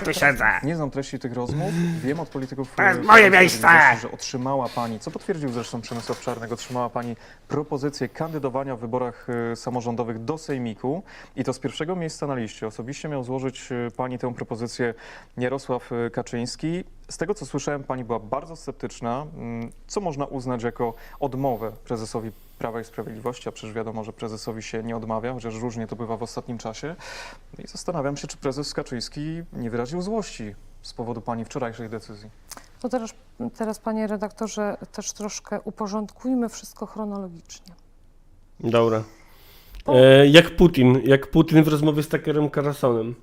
tu siedzę. Nie znam treści tych rozmów. Wiem od polityków To jest Prawa moje i miejsce! Sprawiedliwości, że otrzymała pani, co potwierdził zresztą Przemysław Czarnek, otrzymała pani propozycję kandydowania w wyborach samorządowych do Sejmiku i to z pierwszego miejsca na liście. Osobiście miał złożyć pani tę propozycję Jarosław Kaczyński. Z tego, co słyszałem, pani była bardzo sceptyczna, co można uznać jako odmowę prezesowi Prawa i Sprawiedliwości, a przecież wiadomo, że prezesowi się nie odmawia, chociaż różnie to bywa w ostatnim czasie. I zastanawiam się, czy prezes Kaczyński nie wyraził złości z powodu pani wczorajszej decyzji. To teraz, panie redaktorze, też troszkę uporządkujmy wszystko chronologicznie. Dobra. Jak Putin w rozmowie z Tuckerem Carlsonem.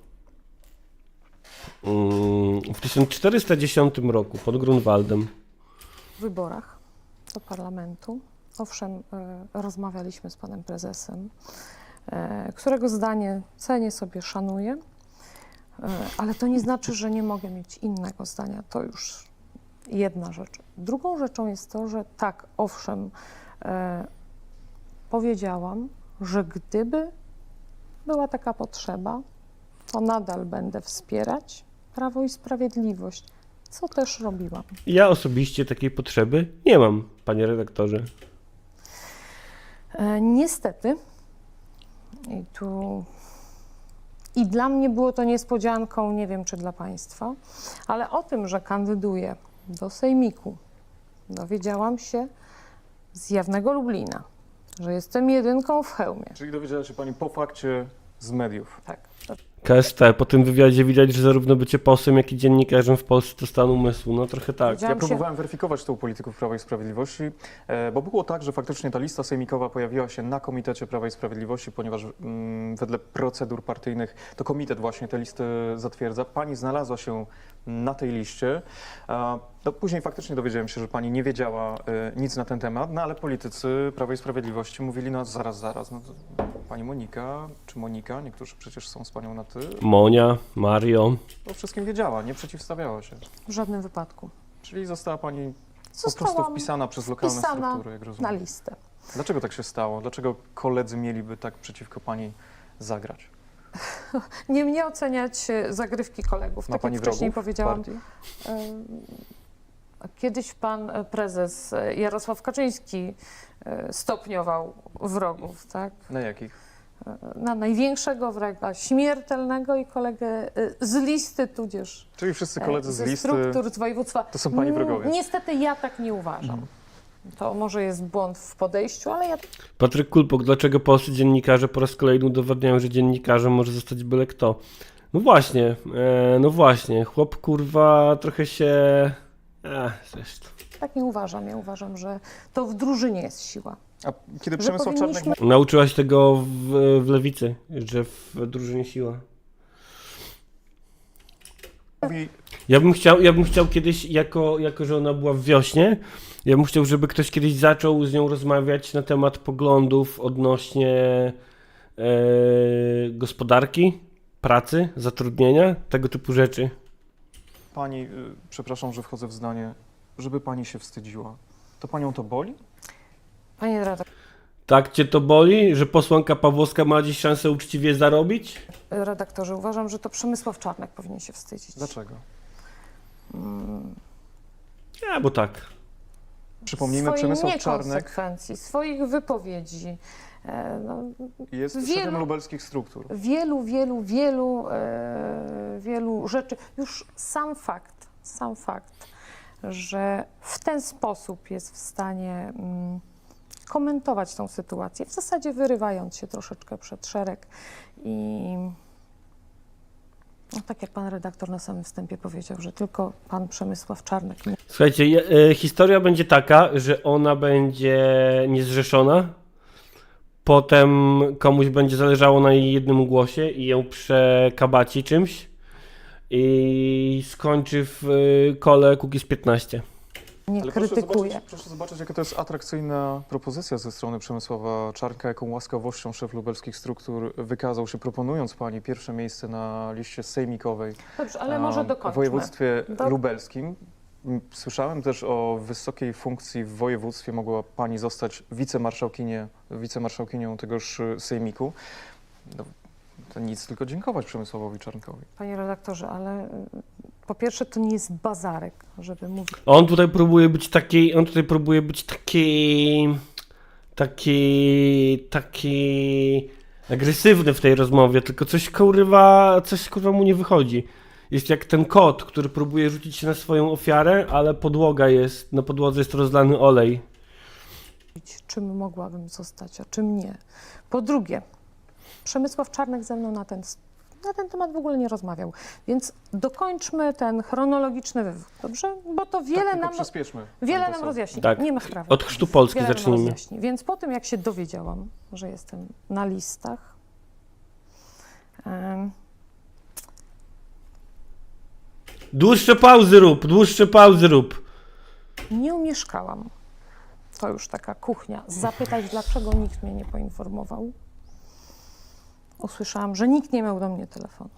W 1410 roku pod Grunwaldem. W wyborach do parlamentu, owszem, rozmawialiśmy z panem prezesem, którego zdanie cenię sobie, szanuję, ale to nie znaczy, że nie mogę mieć innego zdania. To już jedna rzecz. Drugą rzeczą jest to, że tak, owszem, powiedziałam, że gdyby była taka potrzeba, to nadal będę wspierać Prawo i Sprawiedliwość, co też robiłam. Ja osobiście takiej potrzeby nie mam, panie redaktorze. Niestety, i dla mnie było to niespodzianką, nie wiem czy dla państwa, ale o tym, że kandyduję do Sejmiku, dowiedziałam się z jawnego Lublina, że jestem jedynką w hełmie. Czyli dowiedziała się pani po fakcie z mediów. Tak. KST. Po tym wywiadzie widać, że zarówno bycie posłem, jak i dziennikarzem w Polsce to stan umysłu. No trochę tak. Ja Widziałam się- próbowałem weryfikować tą polityków Prawa i Sprawiedliwości, bo było tak, że faktycznie ta lista sejmikowa pojawiła się na Komitecie Prawa i Sprawiedliwości, ponieważ wedle procedur partyjnych to komitet właśnie te listy zatwierdza. Pani znalazła się na tej liście. No, później faktycznie dowiedziałem się, że pani nie wiedziała nic na ten temat, no ale politycy Prawa i Sprawiedliwości mówili, no zaraz, no to pani Monika, czy Monika, niektórzy przecież są z panią na ty, Monia, Mario. o wszystkim wiedziała, nie przeciwstawiała się. W żadnym wypadku. Czyli została pani po Zostałam prostu wpisana przez lokalne wpisana struktury, jak na rozumiem. listę. Dlaczego tak się stało? Dlaczego koledzy mieliby tak przeciwko pani zagrać? Nie mnie oceniać zagrywki kolegów. Ma Tak pani jak wcześniej wrogów w powiedziałam. partii? Kiedyś pan prezes Jarosław Kaczyński stopniował wrogów, tak? Na jakich? Na największego wroga, śmiertelnego i kolegę z listy, tudzież Czyli wszyscy koledzy z ze listy struktur z województwa. to są pani wrogowie? Niestety ja tak nie uważam. To może jest błąd w podejściu, ale ja Patryk Kulpok, dlaczego polscy dziennikarze po raz kolejny udowadniają, że dziennikarzem może zostać byle kto? No właśnie, chłop kurwa trochę się... zresztą. tak nie uważam. Ja uważam, że to w drużynie jest siła. A kiedy Przemysław Czarnek powinniśmy- Nauczyłaś tego w Lewicy, że w drużynie siła. mówi, Ja bym chciał kiedyś, jako że ona była w Wiośnie, ja bym chciał, żeby ktoś kiedyś zaczął z nią rozmawiać na temat poglądów odnośnie gospodarki, pracy, zatrudnienia, tego typu rzeczy. pani, przepraszam, że wchodzę w zdanie, żeby pani się wstydziła, to panią to boli? Panie redaktorze, Tak cię to boli, że posłanka Pawłowska ma dziś szansę uczciwie zarobić? uważam, że to Przemysław Czarnek powinien się wstydzić. Dlaczego? Bo tak. Przypomnijmy, Swojej Przemysław Czarnek niekonsekwencji, swoich wypowiedzi. No, jest wielu- szefem lubelskich struktur. wielu rzeczy. Już sam fakt, że w ten sposób jest w stanie komentować tą sytuację, w zasadzie wyrywając się troszeczkę przed szereg i no, tak jak pan redaktor na samym wstępie powiedział, że tylko pan Przemysław Czarnek nie Słuchajcie, historia będzie taka, że ona będzie niezrzeszona, potem komuś będzie zależało na jej jednym głosie i ją przekabaci czymś i skończy w kole Kukiz 15. nie krytykuje. Proszę zobaczyć, jaka to jest atrakcyjna propozycja ze strony Przemysława Czarnka, jaką łaskawością szef lubelskich struktur wykazał się, proponując pani pierwsze miejsce na liście sejmikowej Dobrze, ale może w dokończmy. województwie Do- lubelskim. Słyszałem też o wysokiej funkcji w województwie. Mogła pani zostać wicemarszałkinią tegoż sejmiku. No, to nic, tylko dziękować Przemysławowi Czarnkowi. Panie redaktorze, ale po pierwsze to nie jest bazarek, żeby mówić. On tutaj próbuje być taki agresywny w tej rozmowie, tylko coś kurwa mu nie wychodzi. Jest jak ten kot, który próbuje rzucić się na swoją ofiarę, ale na podłodze jest rozlany olej. Czym mogłabym zostać, a czym nie. Po drugie, Przemysław Czarnek ze mną na ten temat w ogóle nie rozmawiał, więc dokończmy ten chronologiczny wywód, dobrze? Bo to wiele tylko nam przyspieszmy. wiele pani nam poseł. rozjaśni. Tak. Nie ma sprawy. Od chrztu Polski Wiele nam zacznijmy. rozjaśni. Więc po tym, jak się dowiedziałam, że jestem na listach, Dłuższe pauzy rób. nie umieszkałam. To już taka kuchnia. Zapytać, dlaczego nikt mnie nie poinformował. Usłyszałam, że nikt nie miał do mnie telefonu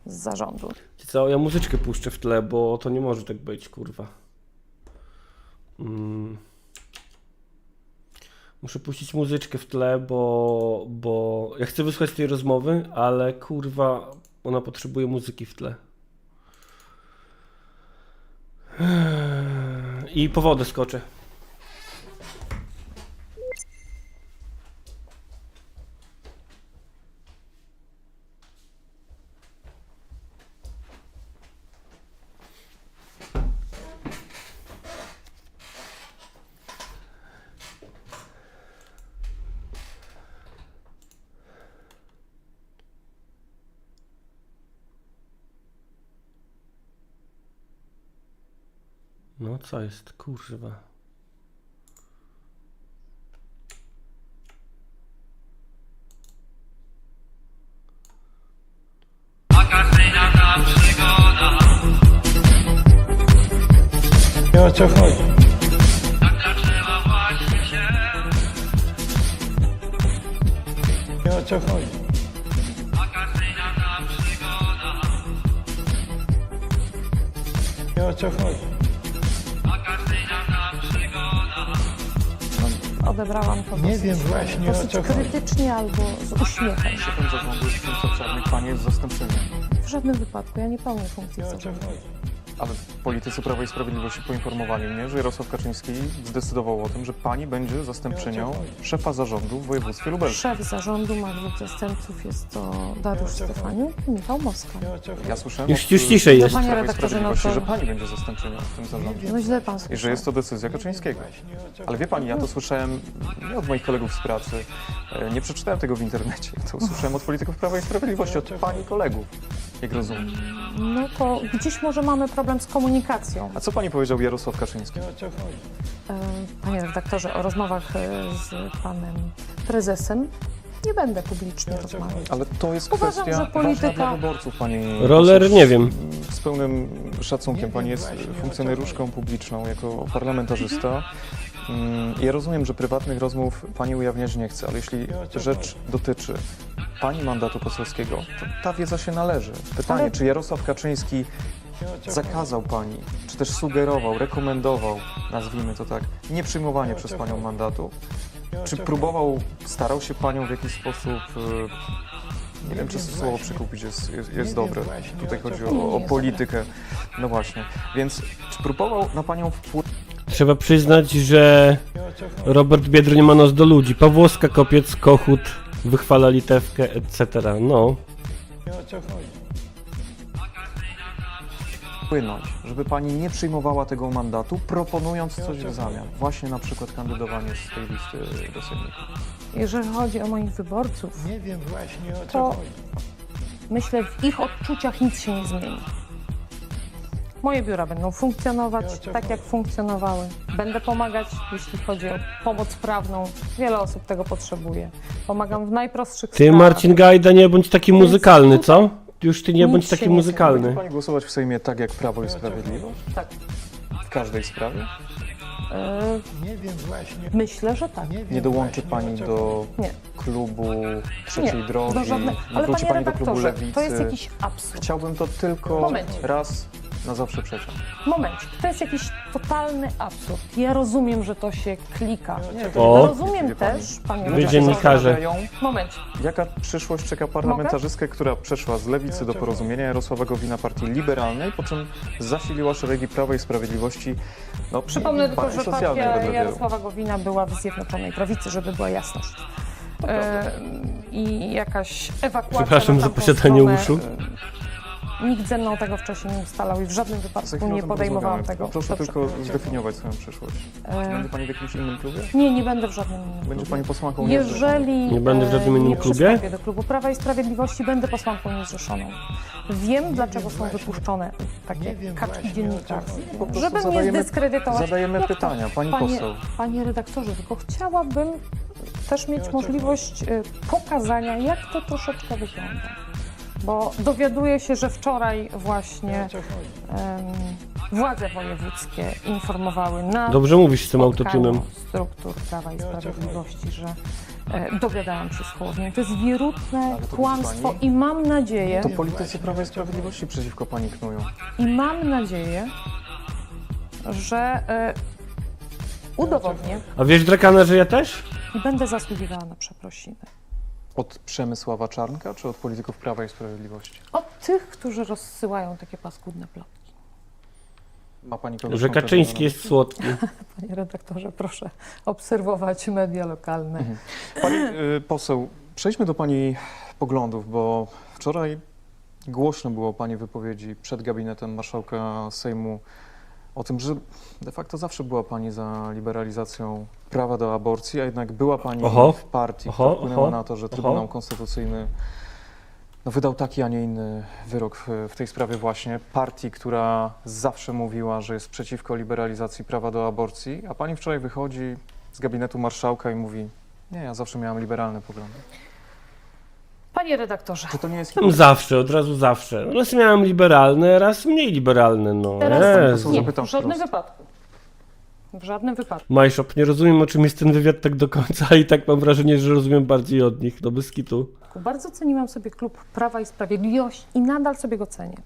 z zarządu. Wiecie co, ja muzyczkę puszczę w tle, bo to nie może tak być, kurwa. Muszę puścić muzyczkę w tle, bo ja chcę wysłuchać tej rozmowy, ale kurwa, ona potrzebuje muzyki w tle. I po wodę skoczę. No co jest, kurwa. Nie o co chodzi. Nie o co chodzi. Nie o co chodzi. Odebrałam to Nie dosyć, wiem właśnie, o dosyć co chodzi. krytycznie albo z uśmiechem. Szefem zarządu jest funkcja czarnych, pani jest zastępczynią. W żadnym wypadku, ja nie pełnię funkcji Nie w o co zarządzie. chodzi. Ale politycy Prawa i Sprawiedliwości poinformowali mnie, że Jarosław Kaczyński zdecydował o tym, że pani będzie zastępczynią szefa zarządu w województwie lubelskim. Szef zarządu ma dwóch zastępców, jest to Dariusz Stefaniuk i Michał Moskal. Nie o co chodzi. Ja słyszałem Już od ciszej jest. Panie Prawa i redaktorze, no Sprawiedliwości, to- że pani będzie zastępczynią w tym zarządzie. No źle pan I że słyszał. jest to decyzja Kaczyńskiego. Ale wie pani, ja to słyszałem nie od moich kolegów z pracy, nie przeczytałem tego w internecie, to usłyszałem od polityków Prawa i Sprawiedliwości, od pani kolegów, jak rozumiem. No to gdzieś może mamy problem z komunikacją. A co pani powiedział Jarosław Kaczyński? Nie o co chodzi. Panie redaktorze, o rozmowach z panem prezesem nie będę publicznie rozmawiać. Ale to jest Uważam, kwestia że polityka- ważna dla wyborców, pani. Roller poseł. nie wiem. Z pełnym szacunkiem, pani jest funkcjonariuszką publiczną jako parlamentarzysta. Ja rozumiem, że prywatnych rozmów pani ujawniać nie chce, ale jeśli rzecz dotyczy pani mandatu poselskiego, to ta wiedza się należy. Pytanie, Ale- czy Jarosław Kaczyński zakazał pani, czy też sugerował, rekomendował, nazwijmy to tak, nie przyjmowanie przez panią mandatu? Czy próbował, starał się panią w jakiś sposób, nie wiem, czy słowo przekupić jest dobre, tutaj chodzi o politykę, no właśnie, więc czy próbował na panią wpływać? Trzeba przyznać, że Robert Biedroń ma nos do ludzi. Pawłowska, Kopiec, Kochut, wychwala Litewkę, etc. No. Nie o co chodzi. Wpłynąć, żeby pani nie przyjmowała tego mandatu, proponując coś w zamian, właśnie na przykład kandydowanie z tej listy do Sejmu? Jeżeli chodzi o moich wyborców, Nie wiem właśnie o co To- chodzi. myślę, w ich odczuciach nic się nie zmieni. Moje biura będą funkcjonować tak, jak funkcjonowały. Będę pomagać, jeśli chodzi o pomoc prawną. Wiele osób tego potrzebuje. Pomagam w najprostszych Ty, sprawach. Marcin Gajda, nie bądź taki Więc muzykalny, co? Już ty nie nic bądź się taki nie muzykalny. Będzie pani głosować w Sejmie tak jak Prawo i Sprawiedliwość? Tak. W każdej sprawie? Nie wiem właśnie. Myślę, że tak. Nie wiem Nie dołączy właśnie, pani o co do Nie. klubu Trzeciej Nie, Drogi, do żadne... nie Ale wróci panie pani do klubu redaktorze, Lewicy? to jest jakiś absurd. Chciałbym to tylko Momencik. raz na zawsze przeciąć. Momencik, to jest jakiś totalny absurd. Ja rozumiem, że to się klika. O. Rozumiem Wie pani. też, panie Ludzie redaktorze. dziennikarze. Zastanawiają, Momencik. jaka przyszłość czeka parlamentarzystkę, która przeszła z Lewicy do Porozumienia Jarosława Gowina partii liberalnej, po czym zasiliła szeregi Prawa i Sprawiedliwości. No, Przypomnę tylko, partii że socjalnej partia wedle wielu. Jarosława Gowina była w Zjednoczonej Prawicy, żeby była jasność. I jakaś ewakuacja Przepraszam na za tamtą posiadanie stronę, uszu. Nikt ze mną tego wcześniej nie ustalał i w żadnym Za wypadku chwilę o nie tym podejmowałam porozmawiamy. tego. Proszę Dobrze. tylko zdefiniować swoją przyszłość. Będzie pani w jakimś innym klubie? Nie będę w żadnym innym Będzie klubie. pani posłanką niezrzeszoną? Jeżeli Nie będę w żadnym innym nie klubie? przystąpię do klubu Prawa i Sprawiedliwości, będę posłanką niezrzeszoną. Wiem, dlaczego są wypuszczone takie kaczki dziennikarskie. Po prostu Żeby mnie zadajemy- zdyskredytować. zadajemy Jak to? pytania, pani poseł. Panie redaktorze, tylko chciałabym też mieć możliwość pokazania, jak to troszeczkę wygląda. Bo dowiaduję się, że wczoraj właśnie władze wojewódzkie informowały na Dobrze mówisz z tym spotkaniu autotunem. struktur Prawa i Sprawiedliwości, że dogadałam się z Hołownią. To jest wierutne Ale to kłamstwo widzi i mam nadzieję, To politycy Prawa i Sprawiedliwości przeciwko pani knują. że udowodnię A wiesz, Drakana, że ja też? i będę zasługiwała na przeprosiny. Od Przemysława Czarnka, czy od polityków Prawa i Sprawiedliwości? Od tych, którzy rozsyłają takie paskudne plotki. Ma pani kogoś Że Kaczyński konkretnego jest słodki. Panie redaktorze, proszę obserwować media lokalne. Pani poseł, przejdźmy do pani poglądów, bo wczoraj głośno było pani wypowiedzi przed gabinetem marszałka Sejmu o tym, że de facto zawsze była pani za liberalizacją prawa do aborcji, a jednak była pani Oho. w partii, Oho, która wpłynęła oho, na to, że oho. Trybunał Konstytucyjny no, wydał taki, a nie inny wyrok w tej sprawie właśnie. Partii, która zawsze mówiła, że jest przeciwko liberalizacji prawa do aborcji, a pani wczoraj wychodzi z gabinetu marszałka i mówi: nie, ja zawsze miałam liberalne poglądy. Panie redaktorze, Czy to nie jest Zawsze, od razu zawsze. Raz miałem liberalne, raz mniej liberalne, no. teraz Jezu. nie, Zapytam w żadnym wprost. wypadku. W żadnym wypadku. Majszop, nie rozumiem, o czym jest ten wywiad tak do końca i tak mam wrażenie, że rozumiem bardziej od nich, no bez kitu. Bardzo ceniłam sobie klub Prawa i Sprawiedliwość i nadal sobie go cenię.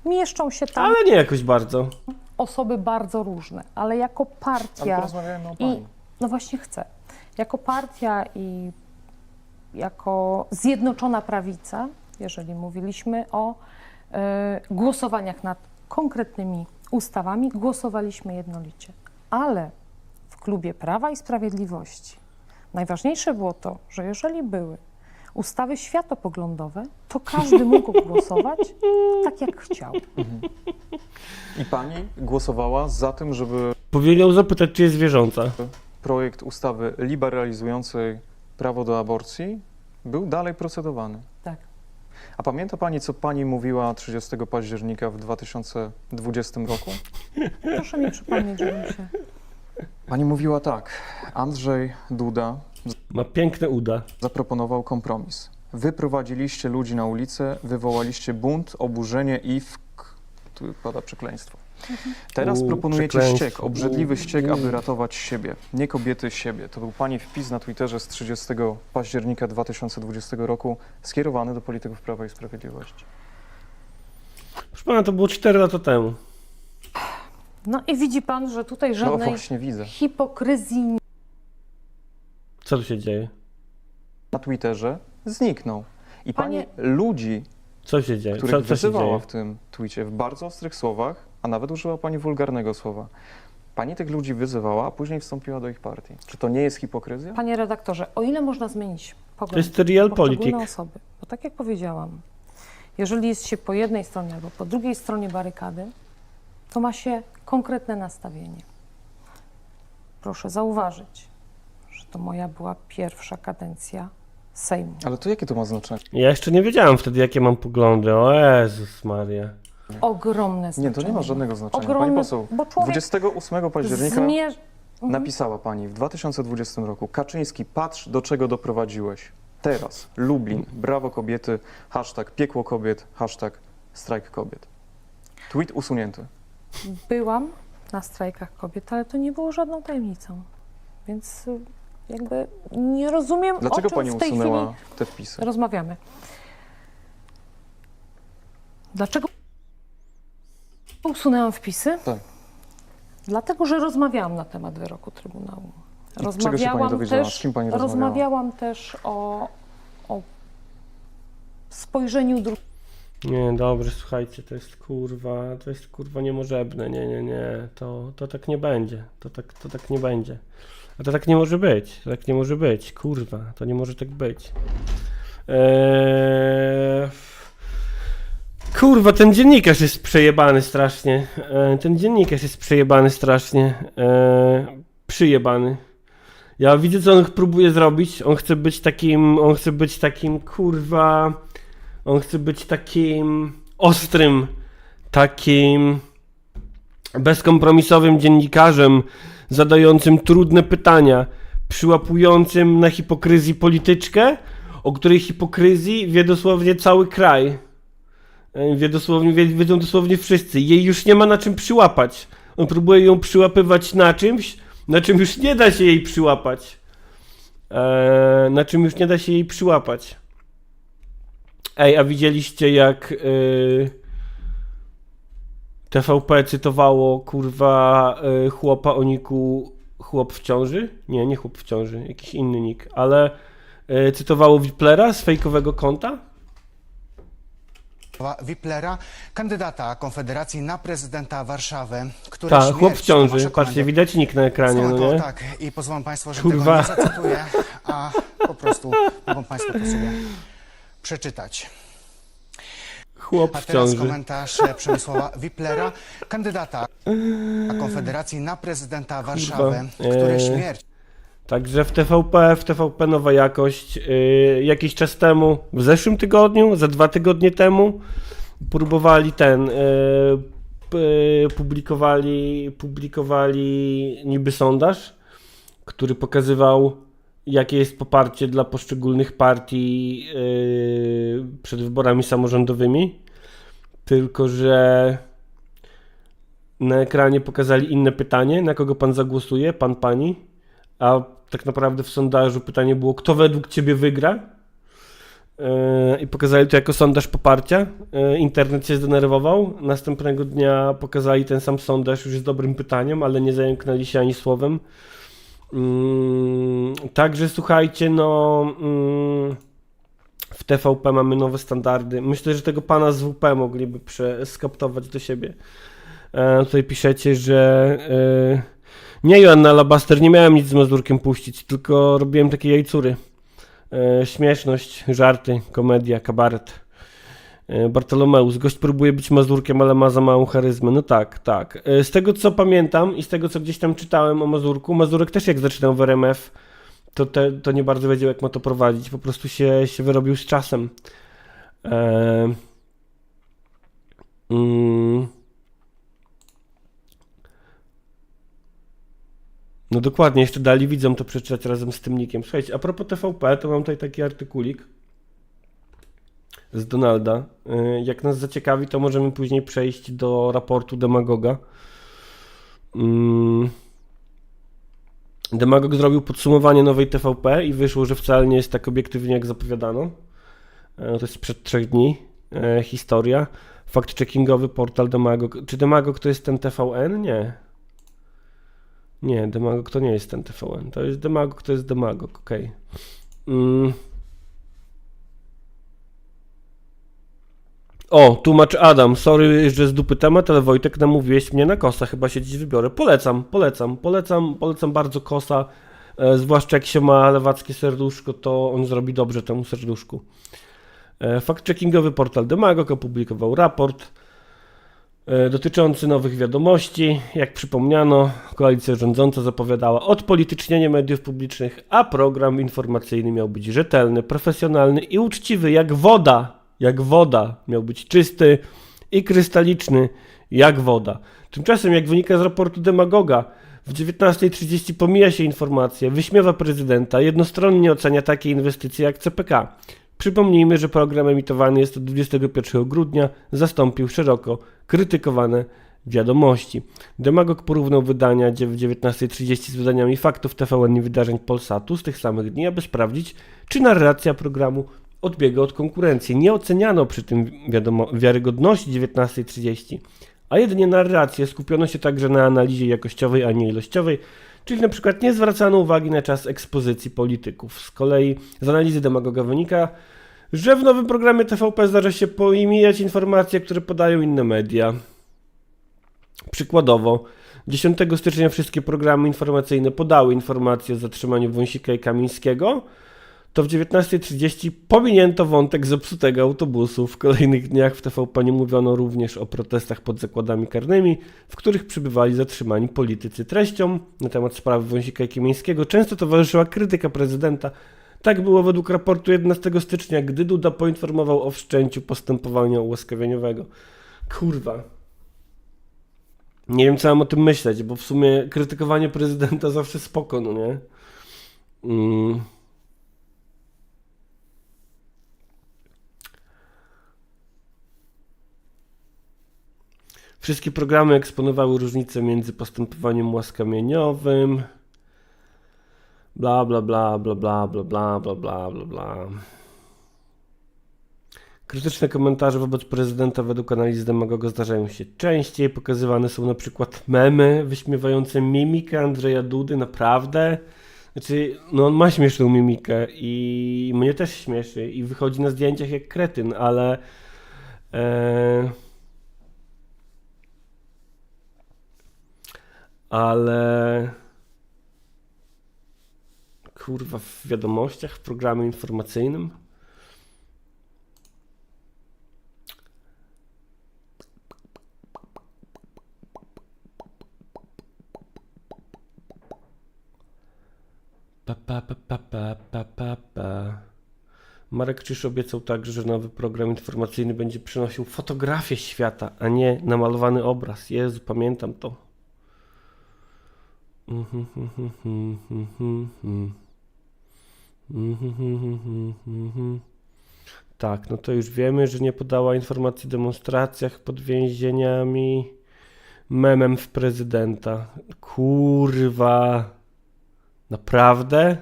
Mieszczą się tam Ale nie jakoś bardzo. osoby bardzo różne, ale jako Ale partia porozmawiajmy o pani. no właśnie chcę. Jako partia i jako Zjednoczona Prawica, jeżeli mówiliśmy o głosowaniach nad konkretnymi ustawami, głosowaliśmy jednolicie. Ale w klubie Prawa i Sprawiedliwości najważniejsze było to, że jeżeli były ustawy światopoglądowe, to każdy mógł głosować tak, jak chciał. I pani głosowała za tym, żeby Powinien zapytać, czy jest wierząca. projekt ustawy liberalizującej prawo do aborcji był dalej procedowany. Tak. A pamięta pani, co pani mówiła 30 października w 2020 roku? Proszę mi przypomnieć, żebym się... Pani mówiła tak: Andrzej Duda Ma piękne uda. zaproponował kompromis. Wyprowadziliście ludzi na ulicę, wywołaliście bunt, oburzenie i tu pada przekleństwo. Teraz proponujecie przekleństwo. ściek, obrzydliwy ściek, aby ratować siebie. Nie kobiety, siebie. To był pani wpis na Twitterze z 30 października 2020 roku skierowany do polityków Prawa i Sprawiedliwości. Proszę pana, to było 4 lata temu. No i widzi pan, że tutaj No żadnej właśnie widzę. hipokryzji Co tu się dzieje? Na Twitterze zniknął. I pani Panie- ludzi, Co się dzieje? których Co się wyzywała dzieje? w tym tweetie w bardzo ostrych słowach, a nawet użyła pani wulgarnego słowa. Pani tych ludzi wyzywała, a później wstąpiła do ich partii. Czy to nie jest hipokryzja? Panie redaktorze, o ile można zmienić pogląd To jest realpolitik. poszczególne osoby, bo tak jak powiedziałam, jeżeli jest się po jednej stronie albo po drugiej stronie barykady, to ma się konkretne nastawienie. Proszę zauważyć, że to moja była pierwsza kadencja Sejmu. Ale to jakie to ma znaczenie? Ja jeszcze nie wiedziałem wtedy, jakie mam poglądy. O Jezus Maria. Ogromne Nie, znaczenie. to nie ma żadnego znaczenia. Ogromne, Pani poseł, bo człowiek 28 października zmierz... napisała pani w 2020 roku: Kaczyński, patrz, do czego doprowadziłeś. Teraz Lublin, brawo kobiety, hashtag piekło kobiet, hashtag strajk kobiet. Tweet usunięty. Byłam na strajkach kobiet, ale to nie było żadną tajemnicą. Więc jakby nie rozumiem, Dlaczego o czym pani w tej usunęła chwili te wpisy? rozmawiamy. Dlaczego usunęłam wpisy? Tak. Dlatego, że rozmawiałam na temat wyroku Trybunału. I czego się pani dowiedziała? Z kim pani rozmawiała? Rozmawiałam też o spojrzeniu Nie, dobrze, słuchajcie, to jest kurwa niemożebne. Nie. To tak nie będzie. To tak nie będzie. A to tak nie może być. To tak nie może być. Kurwa, to nie może tak być. Kurwa, ten dziennikarz jest przejebany strasznie. Przyjebany. Ja widzę, co on próbuje zrobić. On chce być takim, kurwa... On chce być takim ostrym, takim bezkompromisowym dziennikarzem, zadającym trudne pytania, przyłapującym na hipokryzji polityczkę, o której hipokryzji wie dosłownie cały kraj. Wiedzą dosłownie wszyscy. Jej już nie ma na czym przyłapać. On próbuje ją przyłapywać na czymś, na czym już nie da się jej przyłapać. Ej, a widzieliście jak TVP cytowało kurwa chłopa o niku chłop w ciąży? Nie chłop w ciąży, jakiś inny nick, ale cytowało Wiplera z fejkowego konta? Wiplera, kandydata Konfederacji na prezydenta Warszawy, który Tak, śmierć chłop w ciąży, to wasze patrzcie, komendy. widać nick na ekranie, no Skomentował nie? tak i pozwolą Państwo, że Kurwa. tego nie zacytuję, a po prostu mogą Państwo to sobie przeczytać. Chłop A w teraz ciąży. komentarz Przemysława Wiplera, kandydata Konfederacji na prezydenta Warszawy, który śmierć Także w TVP nowa jakość. Jakiś czas temu, w zeszłym tygodniu, za 2 tygodnie temu, próbowali publikowali niby sondaż, który pokazywał, jakie jest poparcie dla poszczególnych partii przed wyborami samorządowymi. Tylko że na ekranie pokazali inne pytanie, na kogo pan zagłosuje, pan, pani, a tak naprawdę w sondażu pytanie było, kto według ciebie wygra? I pokazali to jako sondaż poparcia. Internet się zdenerwował. Następnego dnia pokazali ten sam sondaż już z dobrym pytaniem, ale nie zająknęli się ani słowem. Także słuchajcie, w TVP mamy nowe standardy. Myślę, że tego pana z WP mogliby skoptować do siebie. Tutaj piszecie, że nie, Joanna Alabaster, nie miałem nic z Mazurkiem puścić, tylko robiłem takie jajcury. Śmieszność, żarty, komedia, kabaret. Bartolomeus, gość próbuje być Mazurkiem, ale ma za małą charyzmę. No tak. Z tego co pamiętam i z tego co gdzieś tam czytałem o Mazurku, Mazurek też jak zaczynał w RMF, to nie bardzo wiedział, jak ma to prowadzić. Po prostu się wyrobił z czasem. No dokładnie, jeszcze dali widzom to przeczytać razem z tym nickiem. Słuchajcie, a propos TVP, to mam tutaj taki artykulik z Donalda. Jak nas zaciekawi, to możemy później przejść do raportu Demagoga. Demagog zrobił podsumowanie nowej TVP i wyszło, że wcale nie jest tak obiektywnie, jak zapowiadano. To jest sprzed 3 dni historia. Fact-checkingowy portal Demagog. Czy Demagog to jest ten TVN? Nie. Nie, Demagog to nie jest ten TVN. To jest Demagog, okej. O, tłumacz Adam. Sorry, że z dupy temat, ale Wojtek, namówiłeś mnie na Kosa. Chyba się dziś wybiorę. Polecam bardzo Kosa. Zwłaszcza jak się ma lewackie serduszko, to on zrobi dobrze temu serduszku. Fact-checkingowy portal Demagog opublikował raport dotyczący nowych wiadomości. Jak przypomniano, koalicja rządząca zapowiadała odpolitycznienie mediów publicznych, a program informacyjny miał być rzetelny, profesjonalny i uczciwy jak woda. Jak woda. Miał być czysty i krystaliczny jak woda. Tymczasem, jak wynika z raportu Demagoga, w 19:30 pomija się informacje, wyśmiewa prezydenta, jednostronnie ocenia takie inwestycje jak CPK. Przypomnijmy, że program emitowany jest od 21 grudnia, zastąpił szeroko krytykowane wiadomości. Demagog porównał wydania w 19:30 z wydaniami faktów TVN i wydarzeń Polsatu z tych samych dni, aby sprawdzić, czy narracja programu odbiega od konkurencji. Nie oceniano przy tym wiarygodności 19:30, a jedynie narrację. Skupiono się także na analizie jakościowej, a nie ilościowej, czyli na przykład nie zwracano uwagi na czas ekspozycji polityków. Z kolei z analizy Demagoga wynika, że w nowym programie TVP zdarza się pomijać informacje, które podają inne media. Przykładowo, 10 stycznia wszystkie programy informacyjne podały informacje o zatrzymaniu Wąsika i Kamińskiego, to w 19:30 pominięto wątek zepsutego autobusu. W kolejnych dniach w TVP nie mówiono również o protestach pod zakładami karnymi, w których przybywali zatrzymani politycy. Treścią na temat sprawy Wąsika i Kamińskiego często towarzyszyła krytyka prezydenta. Tak było według raportu 11 stycznia, gdy Duda poinformował o wszczęciu postępowania ułaskawieniowego. Kurwa. Nie wiem, co mam o tym myśleć, bo w sumie krytykowanie prezydenta zawsze spoko, no nie? Wszystkie programy eksponowały różnice między postępowaniem ułaskawieniowym. Bla bla bla bla bla bla bla bla bla bla bla. Krytyczne komentarze wobec prezydenta według analizy Demagoga zdarzają się częściej. Pokazywane są na przykład memy wyśmiewające mimikę Andrzeja Dudy. Naprawdę? Znaczy, no on ma śmieszną mimikę i mnie też śmieszy i wychodzi na zdjęciach jak kretyn, ale kurwa, w wiadomościach, w programie informacyjnym. Pa, pa, pa, pa, pa, pa, pa, pa. Marek Czyż obiecał także, że nowy program informacyjny będzie przynosił fotografię świata, a nie namalowany obraz. Jezu, pamiętam to. Tak, no to już wiemy, że nie podała informacji o demonstracjach pod więzieniami. Memem w prezydenta. Kurwa. Naprawdę?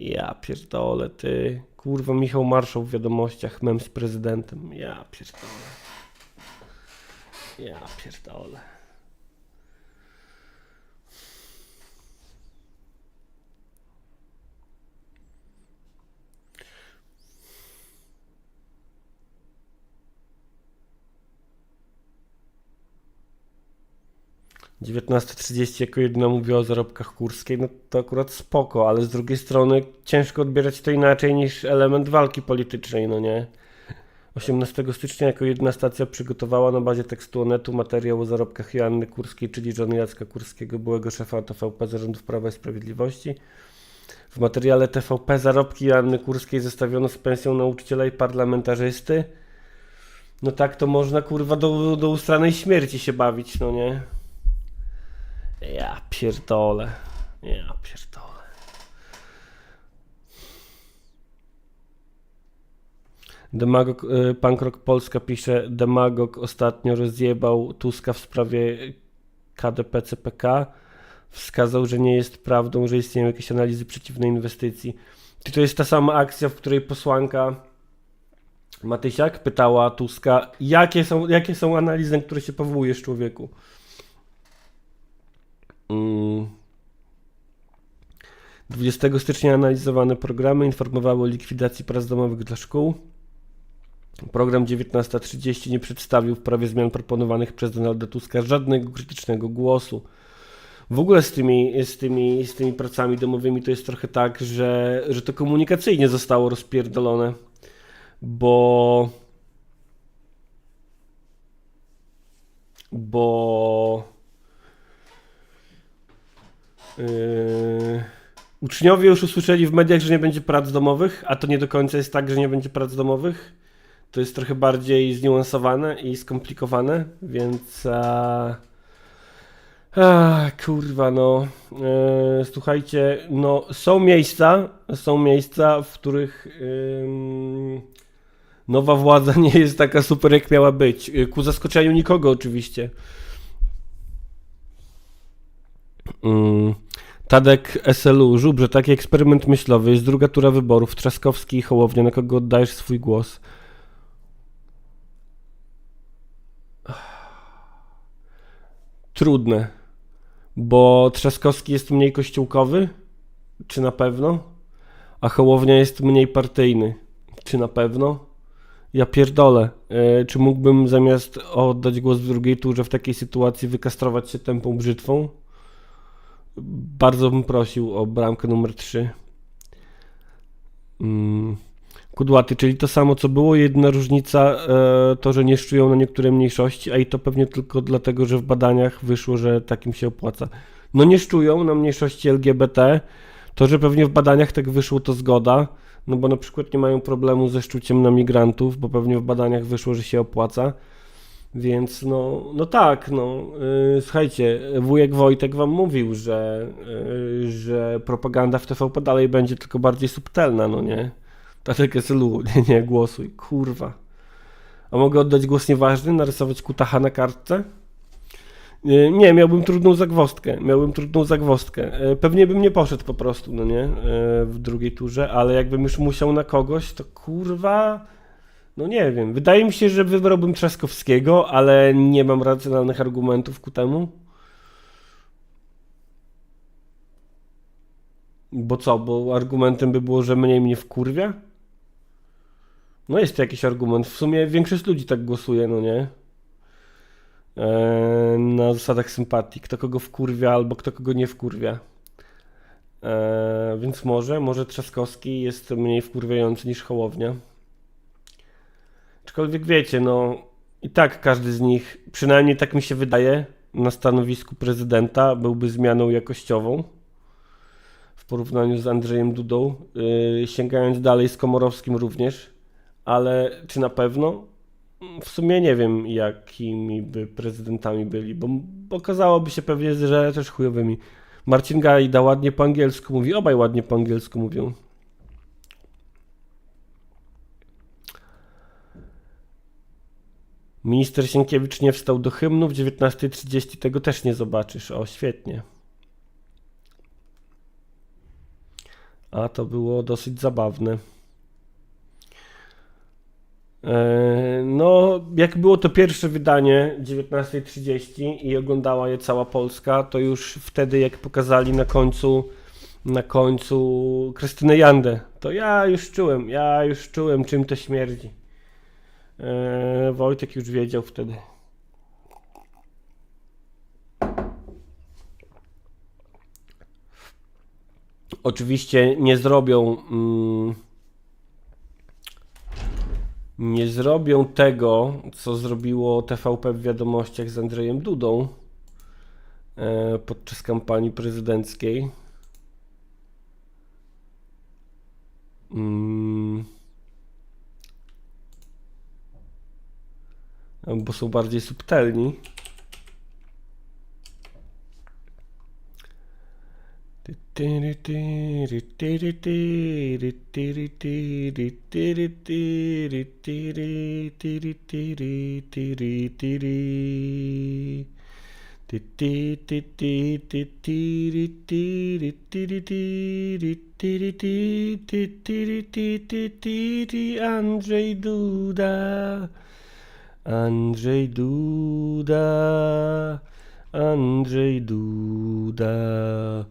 Ja pierdolę, ty. Kurwa, Michał Marszał w wiadomościach, mem z prezydentem. Ja pierdolę. Ja pierdolę. (19:30) jako jedyna mówi o zarobkach Kurskiej, no to akurat spoko, ale z drugiej strony ciężko odbierać to inaczej niż element walki politycznej, no nie? 18 stycznia jako jedna stacja przygotowała na bazie tekstu Onetu materiał o zarobkach Joanny Kurskiej, czyli żony Jacka Kurskiego, byłego szefa TVP zarządów Prawa i Sprawiedliwości. W materiale TVP zarobki Joanny Kurskiej zestawiono z pensją nauczyciela i parlamentarzysty. No tak to można, kurwa, do ustranej śmierci się bawić, no nie? Ja pierdolę. Ja pierdolę. Demagog, Pankrok Polska pisze, demagog ostatnio rozjebał Tuska w sprawie KDP CPK. Wskazał, że nie jest prawdą, że istnieją jakieś analizy przeciwnej inwestycji. Czy to jest ta sama akcja, w której posłanka Matysiak pytała Tuska, jakie są analizy, na które się powołujesz, człowieku? 20 stycznia analizowane programy informowały o likwidacji prac domowych dla szkół. Program 19:30 nie przedstawił w prawie zmian proponowanych przez Donalda Tuska żadnego krytycznego głosu. W ogóle z tymi pracami domowymi to jest trochę tak, że to komunikacyjnie zostało rozpierdolone, bo uczniowie już usłyszeli w mediach, że nie będzie prac domowych, a to nie do końca jest tak, że nie będzie prac domowych. To jest trochę bardziej zniuansowane i skomplikowane, więc kurwa, no słuchajcie, no są miejsca, w których nowa władza nie jest taka super, jak miała być. Ku zaskoczeniu nikogo oczywiście. Tadek SLU, Żubrze, taki eksperyment myślowy, jest druga tura wyborów, Trzaskowski i Hołownia, na kogo oddajesz swój głos? Trudne, bo Trzaskowski jest mniej kościółkowy, czy na pewno? A Hołownia jest mniej partyjny, czy na pewno? Ja pierdolę, czy mógłbym zamiast oddać głos w drugiej turze w takiej sytuacji wykastrować się tępą brzytwą? Bardzo bym prosił o bramkę numer 3. Kudłaty, czyli to samo co było, jedyna różnica to, że nie szczują na niektóre mniejszości, a i to pewnie tylko dlatego, że w badaniach wyszło, że takim się opłaca. No nie szczują na mniejszości LGBT, to, że pewnie w badaniach tak wyszło, to zgoda, no bo na przykład nie mają problemu ze szczuciem na migrantów, bo pewnie w badaniach wyszło, że się opłaca. Więc no tak, słuchajcie, wujek Wojtek wam mówił, że propaganda w TVP dalej będzie tylko bardziej subtelna, no nie? Tadek SLU, nie, głosuj, kurwa. A mogę oddać głos nieważny, narysować kutacha na kartce? Nie, miałbym trudną zagwozdkę. Pewnie bym nie poszedł po prostu, no nie? W drugiej turze, ale jakbym już musiał na kogoś, to kurwa... No nie wiem, wydaje mi się, że wybrałbym Trzaskowskiego, ale nie mam racjonalnych argumentów ku temu. Bo co, bo argumentem by było, że mniej mnie wkurwia? No jest to jakiś argument, w sumie większość ludzi tak głosuje, no nie? Na zasadach sympatii, kto kogo wkurwia albo kto kogo nie wkurwia. Więc może Trzaskowski jest mniej wkurwiający niż Hołownia. Aczkolwiek wiecie, no i tak każdy z nich, przynajmniej tak mi się wydaje, na stanowisku prezydenta byłby zmianą jakościową. porównaniu z Andrzejem Dudą, sięgając dalej z Komorowskim również, ale czy na pewno? W sumie nie wiem, jakimi by prezydentami byli, bo okazałoby się pewnie, że też chujowymi. Marcin Gajda ładnie po angielsku mówi, obaj ładnie po angielsku mówią. Minister Sienkiewicz nie wstał do hymnu, w 19:30 tego też nie zobaczysz. O, świetnie. A to było dosyć zabawne. No, jak było to pierwsze wydanie 19:30 i oglądała je cała Polska, to już wtedy jak pokazali na końcu Krystynę Jandę, to ja już czułem czym to śmierdzi. Wojtek już wiedział wtedy. Oczywiście nie zrobią tego, co zrobiło TVP w Wiadomościach z Andrzejem Dudą podczas kampanii prezydenckiej. Bo są bardziej subtelni. Andrzej Duda, Andrzej Duda, Andrzej Duda,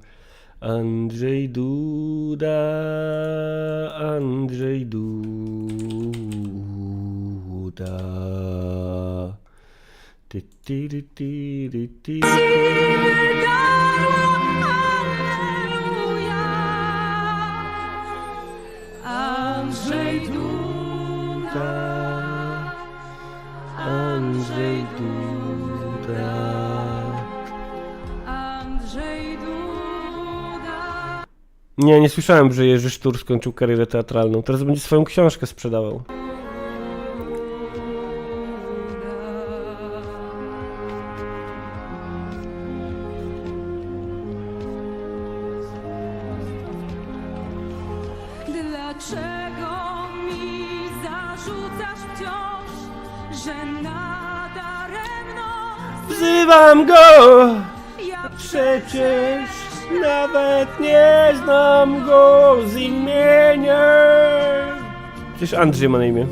Andrzej Duda, Andrzej Duda. Ty, ty, ty, ty, ty, ty, ty. Andrzej Duda, Andrzej Duda, Andrzej Duda. Nie słyszałem, że Jerzy Sztur skończył karierę teatralną. Teraz będzie swoją książkę sprzedawał. Dlaczego mi zarzucasz wciąż, że nadaremno Wzywam go! ja Przecież nawet nie znam go z imienia. Przecież Andrzej ma na imię.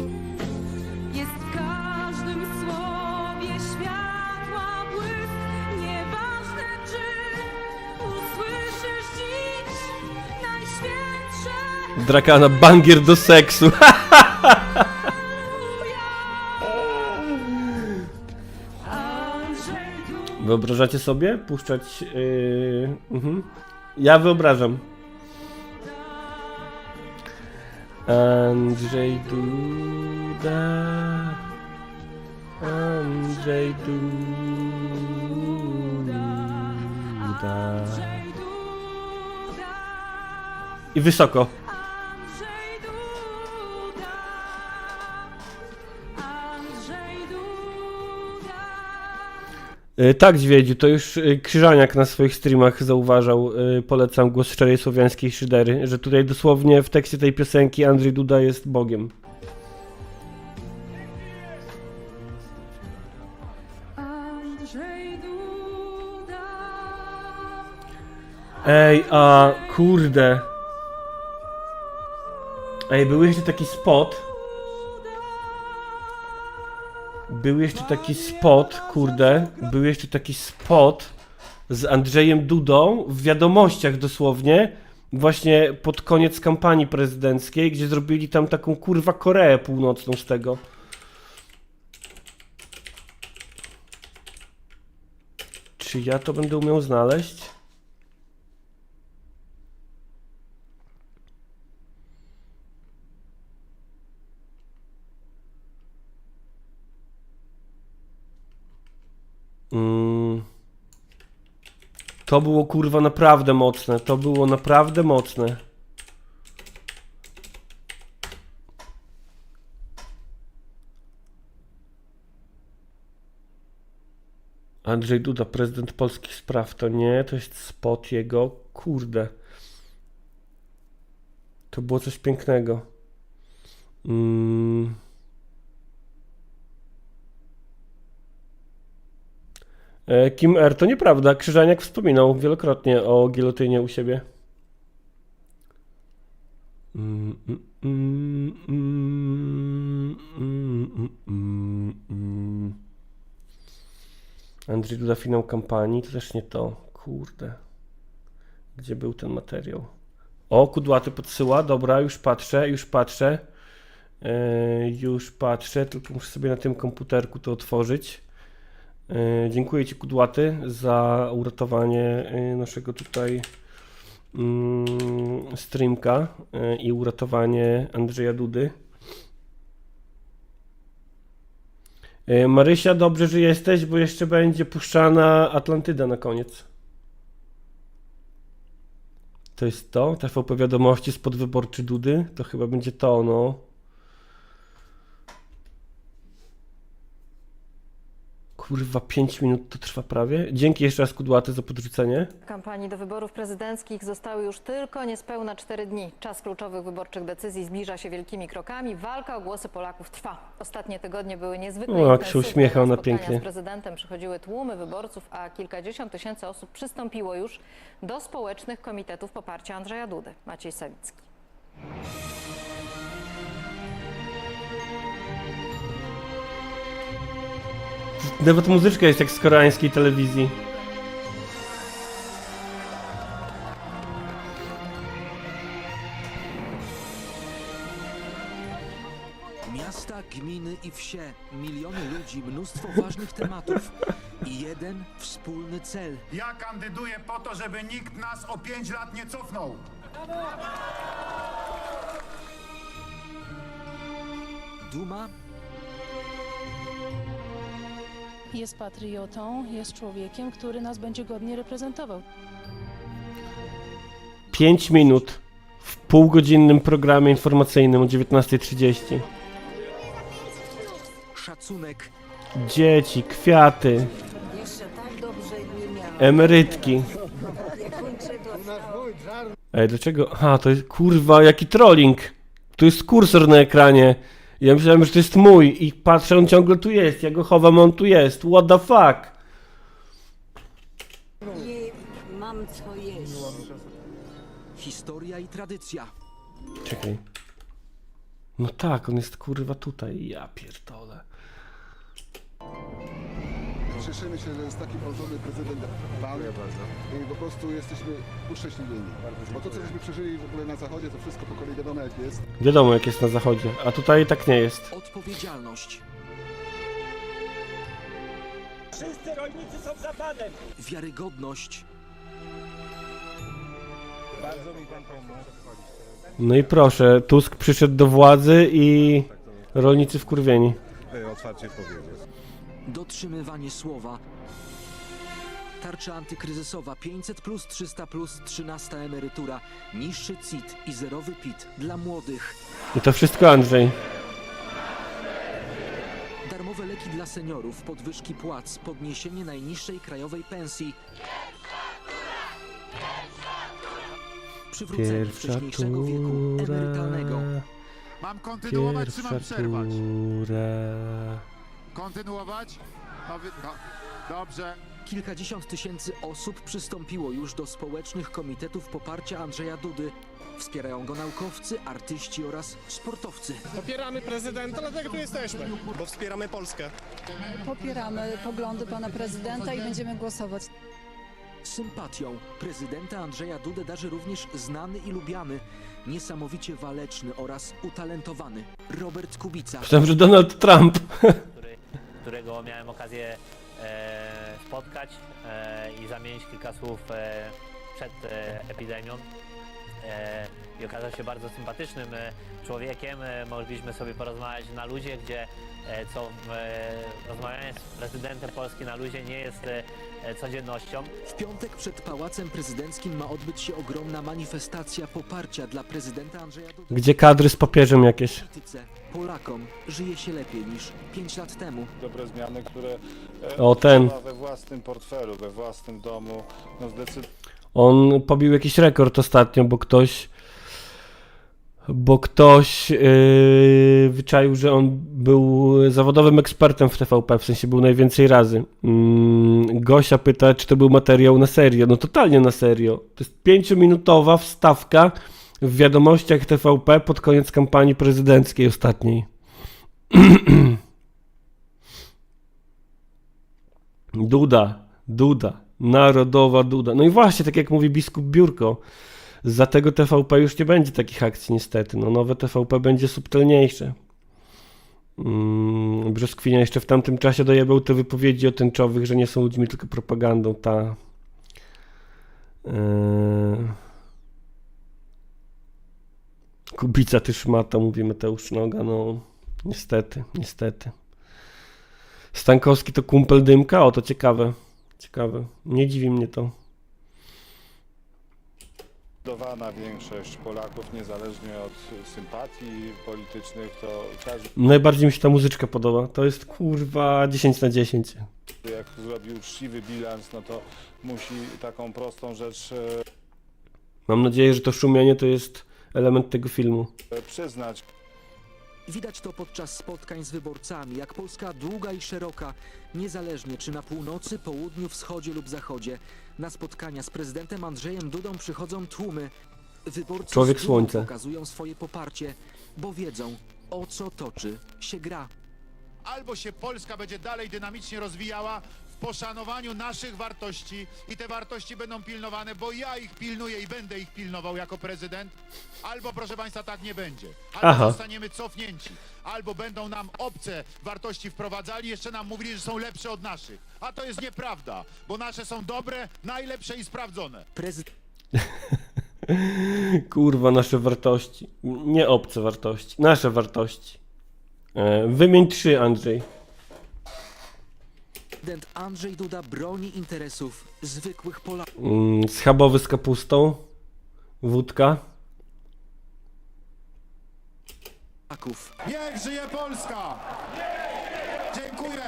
jest w każdym słowie światła błysk. Nieważne, czy usłyszysz dziś najświętsze Drakana bangier do seksu. Andrzej Duda. Wyobrażacie sobie puszczać? Ja wyobrażam. Andrzej Duda, Andrzej Duda. I wysoko. Andrzej Duda, Andrzej Duda. Tak, Dźwiedziu, to już Krzyżaniak na swoich streamach zauważał, polecam Głos Szczerej Słowiańskiej Szydery, że tutaj dosłownie w tekście tej piosenki Andrzej Duda jest Bogiem. Andrzej Duda. Ej, a kurde. Ej, był jeszcze taki spot. Był jeszcze taki spot z Andrzejem Dudą w Wiadomościach dosłownie, właśnie pod koniec kampanii prezydenckiej, gdzie zrobili tam taką kurwa Koreę Północną z tego. Czy ja to będę umiał znaleźć? To było kurwa naprawdę mocne. To było naprawdę mocne. Andrzej Duda, prezydent polskich spraw. To nie, to jest spot jego. Kurde. To było coś pięknego. Kim R. To nieprawda. Krzyżaniak wspominał wielokrotnie o gilotynie u siebie. Andrzej Duda, finał kampanii. To też nie to. Kurde. Gdzie był ten materiał? O, Kudłaty podsyła. Dobra, już patrzę. Już patrzę. Tylko muszę sobie na tym komputerku to otworzyć. Dziękuję Ci, Kudłaty, za uratowanie naszego tutaj streamka i uratowanie Andrzeja Dudy. Marysia, dobrze, że jesteś, bo jeszcze będzie puszczana Atlantyda na koniec. To jest to? TVP Wiadomości spod wyborczy Dudy? To chyba będzie to, no. Kurwa, 5 minut to trwa prawie. Dzięki jeszcze raz, Kudłaty, za podrzucenie. Kampanii do wyborów prezydenckich zostały już tylko niespełna 4 dni. Czas kluczowych wyborczych decyzji zbliża się wielkimi krokami. Walka o głosy Polaków trwa. Ostatnie tygodnie były niezwykle O, jak się intensywne. uśmiecha Na ona spotkania pięknie. z prezydentem przychodziły tłumy wyborców, a kilkadziesiąt tysięcy osób przystąpiło już do społecznych komitetów poparcia Andrzeja Dudy. Maciej Sawicki. Nawet muzyczka jest jak z koreańskiej telewizji. Miasta, gminy i wsie, miliony ludzi, mnóstwo ważnych tematów i jeden wspólny cel. Ja kandyduję po to, żeby nikt nas o 5 lat nie cofnął. Duma, Jest patriotą, jest człowiekiem, który nas będzie godnie reprezentował. 5 minut w półgodzinnym programie informacyjnym o 19:30. szacunek, Dzieci, kwiaty, emerytki. Ej, dlaczego? Aha, to jest kurwa, jaki trolling. Tu jest kursor na ekranie. Ja myślałem, że to jest mój i patrzę, on ciągle tu jest. Ja go chowam, on tu jest. What the fuck? Mam co jeść. historia i tradycja. Czekaj. No tak, on jest kurwa tutaj. Ja pierdolę. Cieszymy się, że jest taki porządny prezydent Pan. I po prostu jesteśmy uszczęśliwieni. Bo to, co żeśmy przeżyli w ogóle na zachodzie, to wszystko po kolei wiadomo jak jest. Wiadomo, jak jest na zachodzie, a tutaj tak nie jest. Odpowiedzialność. Wszyscy rolnicy są za panem. Wiarygodność. Bardzo mi pan pomógł. No i proszę, Tusk przyszedł do władzy i rolnicy wkurwieni. Otwarcie powiedzieć. Dotrzymywanie słowa. Tarcza antykryzysowa 500+, 300+, 13 emerytura, niższy CIT i zerowy PIT dla młodych. I to wszystko Andrzej. Darmowe leki dla seniorów, podwyżki płac, podniesienie najniższej krajowej pensji. Przywrócenie wcześniejszego wieku emerytalnego. Mam kontynuować, czy mam przerwać? tura. Kontynuować? Dobrze. Kilkadziesiąt tysięcy osób przystąpiło już do społecznych komitetów poparcia Andrzeja Dudy. Wspierają go naukowcy, artyści oraz sportowcy. Popieramy prezydenta, dlatego tu jesteśmy. Bo wspieramy Polskę. Popieramy poglądy pana prezydenta i będziemy głosować. Sympatią prezydenta Andrzeja Dudę darzy również znany i lubiany, niesamowicie waleczny oraz utalentowany Robert Kubica. Myślałem, że Donald Trump. którego miałem okazję spotkać i zamienić kilka słów przed epidemią. i okazał się bardzo sympatycznym człowiekiem. Mogliśmy sobie porozmawiać na luzie, gdzie rozmawianie z prezydentem Polski na luzie nie jest codziennością. W piątek przed Pałacem Prezydenckim ma odbyć się ogromna manifestacja poparcia dla prezydenta Andrzeja Dudy. Gdzie kadry z papieżem jakieś. Polakom żyje się lepiej niż 5 lat temu. Dobre zmiany, które O, ten. we własnym portfelu, we własnym domu, no zdecydowanie. On pobił jakiś rekord ostatnio, bo ktoś wyczaił, że on był zawodowym ekspertem w TVP, w sensie był najwięcej razy. Gosia pyta, czy to był materiał na serio. No totalnie na serio. To jest 5-minutowa wstawka w wiadomościach TVP pod koniec kampanii prezydenckiej ostatniej. Duda, narodowa Duda. No i właśnie, tak jak mówi biskup Biurko, za tego TVP już nie będzie takich akcji niestety. No nowe TVP będzie subtelniejsze. Brzoskwinia jeszcze w tamtym czasie dojebał te wypowiedzi o tęczowych, że nie są ludźmi, tylko propagandą. Kubica ty szmata, mówi Mateusz Noga. No niestety. Stankowski to kumpel Dymka? O, to ciekawe. Nie dziwi mnie to. Zdecydowana większość Polaków, niezależnie od sympatii politycznych, to każdy, Najbardziej mi się ta muzyczka podoba. To jest kurwa 10 na 10. jak zrobi uczciwy bilans, no to musi taką prostą rzecz Mam nadzieję, że to szumienie to jest element tego filmu. przyznać. Widać to podczas spotkań z wyborcami, jak Polska długa i szeroka, niezależnie czy na północy, południu, wschodzie lub zachodzie. Na spotkania z prezydentem Andrzejem Dudą przychodzą tłumy. Wyborcy Człowiek z dumą słońce. pokazują swoje poparcie, bo wiedzą, o co toczy się gra. Albo się Polska będzie dalej dynamicznie rozwijała w poszanowaniu naszych wartości i te wartości będą pilnowane, bo ja ich pilnuję i będę ich pilnował jako prezydent, albo proszę Państwa tak nie będzie. Albo Aha. zostaniemy cofnięci, albo będą nam obce wartości wprowadzali, jeszcze nam mówili, że są lepsze od naszych. A to jest nieprawda, bo nasze są dobre, najlepsze i sprawdzone. Kurwa, nasze wartości. Nie obce wartości. Nasze wartości. Wymień 3, Andrzej. Prezydent Andrzej Duda broni interesów zwykłych Schabowy z kapustą. Wódka. Polaków. Niech żyje Polska! Dziękuję!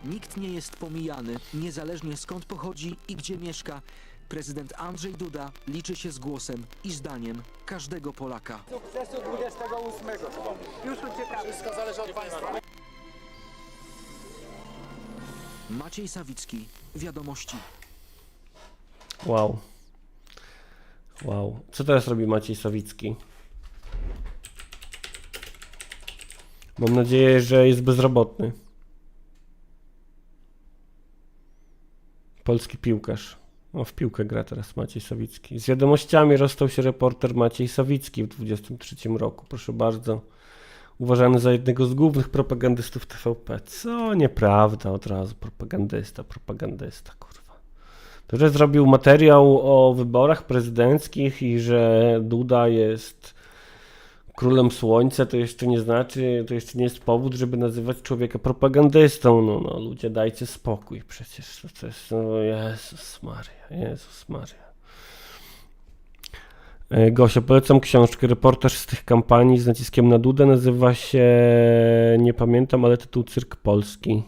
Nikt nie jest pomijany, niezależnie skąd pochodzi i gdzie mieszka. Prezydent Andrzej Duda liczy się z głosem i zdaniem każdego Polaka. Wszystko zależy od Państwa. Maciej Sawicki, Wiadomości. Wow. Co teraz robi Maciej Sawicki? Mam nadzieję, że jest bezrobotny. Polski piłkarz. O, w piłkę gra teraz Maciej Sawicki. Z wiadomościami rozstał się reporter Maciej Sawicki w 23 roku. Proszę bardzo. Uważany za jednego z głównych propagandystów TVP. Co? Nieprawda, od razu. Propagandista, kurwa. To, że zrobił materiał o wyborach prezydenckich i że Duda jest królem słońca, to jeszcze nie znaczy, to jeszcze nie jest powód, żeby nazywać człowieka propagandystą. No, ludzie, dajcie spokój przecież. To jest, no, Jezus Maria. Gosia, polecam książkę, reportaż z tych kampanii z naciskiem na Dudę, nazywa się, nie pamiętam, ale tytuł Cyrk Polski.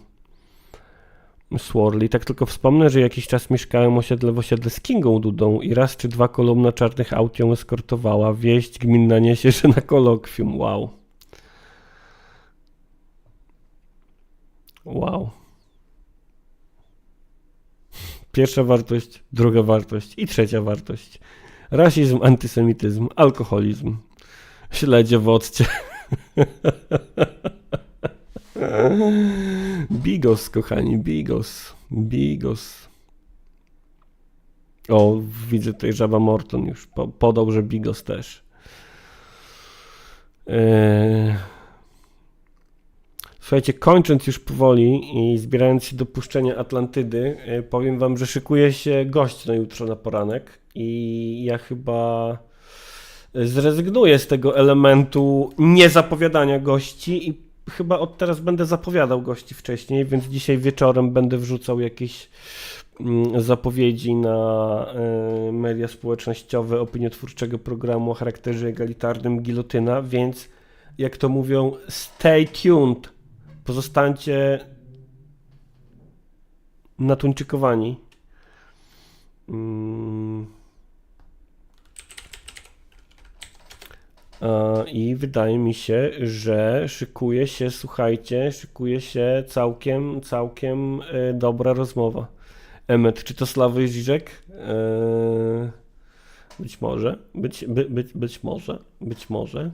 Sworli. Tak tylko wspomnę, że jakiś czas mieszkałem w osiedle z Kingą Dudą i raz czy dwa kolumna czarnych aut ją eskortowała. Wieść gminna niesie, że na kolokwium. Wow. Pierwsza wartość, druga wartość i trzecia wartość. Rasizm, antysemityzm, alkoholizm, śledzie w occie. Bigos, kochani, Bigos. O, widzę tutaj Żaba Morton już podał, że Bigos też. Słuchajcie, kończąc już powoli i zbierając się do puszczenia Atlantydy, powiem wam, że szykuje się gość na jutro na poranek. I ja chyba zrezygnuję z tego elementu niezapowiadania gości i chyba od teraz będę zapowiadał gości wcześniej, więc dzisiaj wieczorem będę wrzucał jakieś zapowiedzi na media społecznościowe opiniotwórczego programu o charakterze egalitarnym Gilotyna, więc jak to mówią, stay tuned. Pozostańcie natuńczykowani. I wydaje mi się, że szykuje się, słuchajcie, szykuje się całkiem dobra rozmowa. Emmet, czy to Sławoj Żyżek? Być może, być może.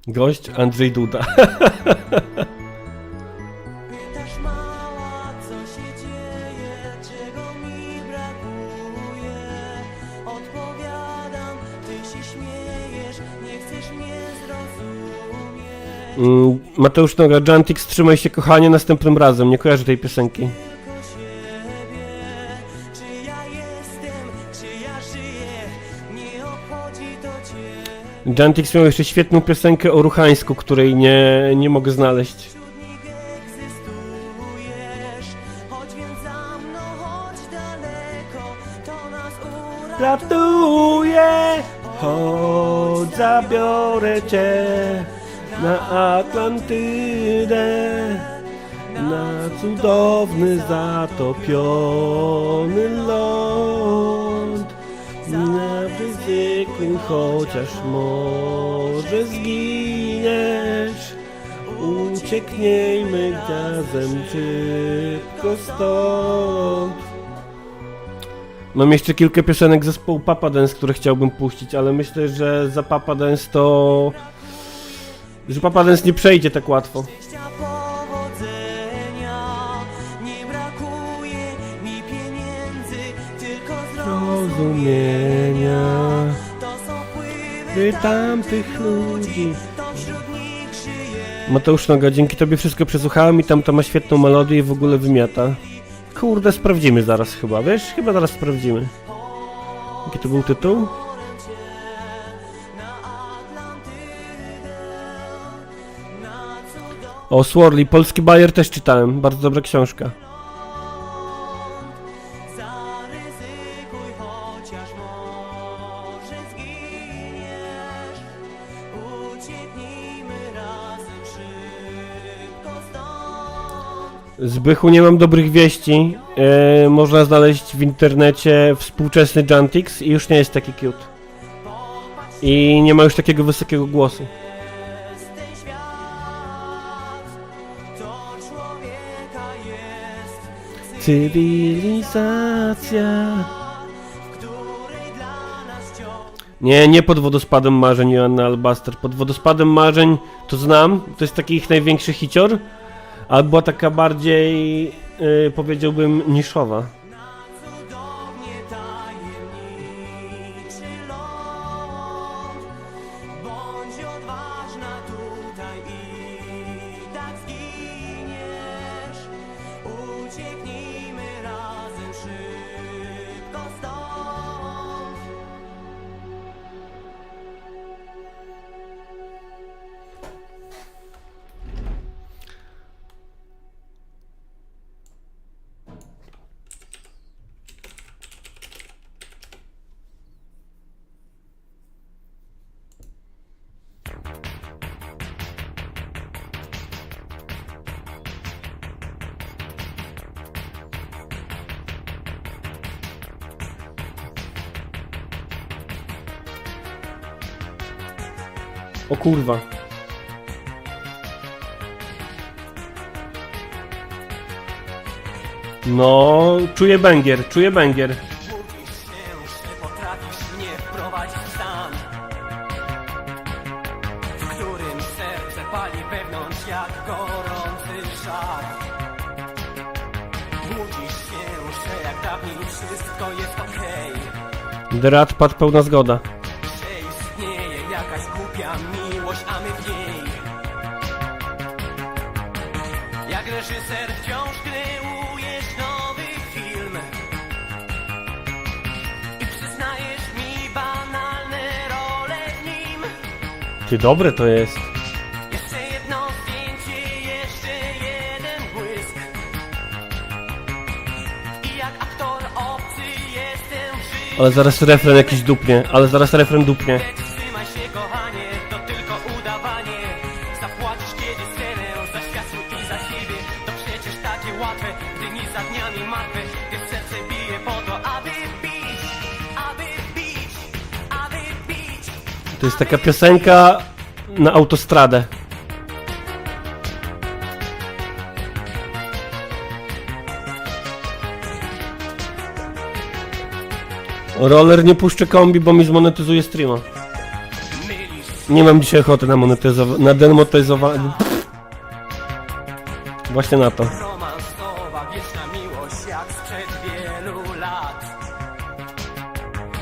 Gość Andrzej Duda. Pytasz mała, co się dzieje, czego mi brakuje. Odpowiadam, ty się śmiejesz, nie chcesz mnie zrozumieć. Mateusz Noga, Jantix, trzymaj się kochanie, następnym razem. Nie kojarzę tej piosenki. Tylko siebie, czy ja jestem, czy ja żyję, nie obchodzi to cię. Jantix miał jeszcze świetną piosenkę o Ruchańsku, której nie mogę znaleźć. Wśród nich egzystujesz, chodź więc za mną, chodź daleko, to nas Ratuję, chodź zabiorę cię na Atlantydę, na cudowny, zatopiony ląd, na ryzyku, chociaż może zginiesz, ucieknijmy razem szybko stąd. Mam jeszcze kilka piosenek zespołu Papa Dance, które chciałbym puścić, ale myślę, że za Papa Dance że Papa Dance nie przejdzie tak łatwo. powodzenia, nie brakuje mi pieniędzy, tylko Rozumienia to są wpływy tamtych ludzi. to wśród nich żyje. Mateusz Noga, dzięki tobie wszystko przesłuchałem i tamta ma świetną melodię i w ogóle wymiata. Kurde, sprawdzimy zaraz chyba, wiesz? Chyba zaraz sprawdzimy. Jaki to był tytuł? O, Sworli, Polski Bajer też czytałem, bardzo dobra książka. Zaryzykuj, chociaż może zginiesz, ucieknijmy razem szybko stąd. Zbychu, nie mam dobrych wieści. Można znaleźć w internecie współczesny Jantix i już nie jest taki cute. I nie ma już takiego wysokiego głosu. Ten świat to człowieka jest Cywilizacja. w której dla nas wciąż Nie pod wodospadem marzeń Joanna Albaster. Pod wodospadem marzeń to znam, to jest taki ich największy hicior, ale była taka bardziej, powiedziałbym, niszowa. cudownie tajemniczy ląd. Bądź odważna tutaj i tak zginiesz. Ucieknijmy razem szybko stąd. O kurwa. No, czuję bęgier. Budzisz się, że potrafisz mnie wprowadzić w stan, w którym serce pali wewnątrz jak gorący żar. Budzisz się, że jak dawniej wszystko jest okej, Drat, pełna zgoda. że istnieje jakaś głupia głupia miłość, a my w niej. Jak reżyser wciąż kreujesz nowy film i przyznajesz mi banalne role w nim. Ty, dobre to jest. Jeszcze jedno zdjęcie, jeszcze jeden błysk i jak aktor obcy jestem w życiu. Ale zaraz refren jakiś dupnie, dupnie. Trzymaj się, kochanie, to tylko udawanie. Zapłacisz kiedyś cenę za światło i za siebie. To przecież takie łatwe, dni za dniami martwe, gdy serce bije po to, aby bić, aby bić, aby bić. To jest taka piosenka na autostradę. Roller nie puszczę kombi, bo mi zmonetyzuje streama. Nie mam dzisiaj ochoty na demonetyzowanie. Właśnie na to. Romansowa, wieczna miłość jak sprzed wielu lat.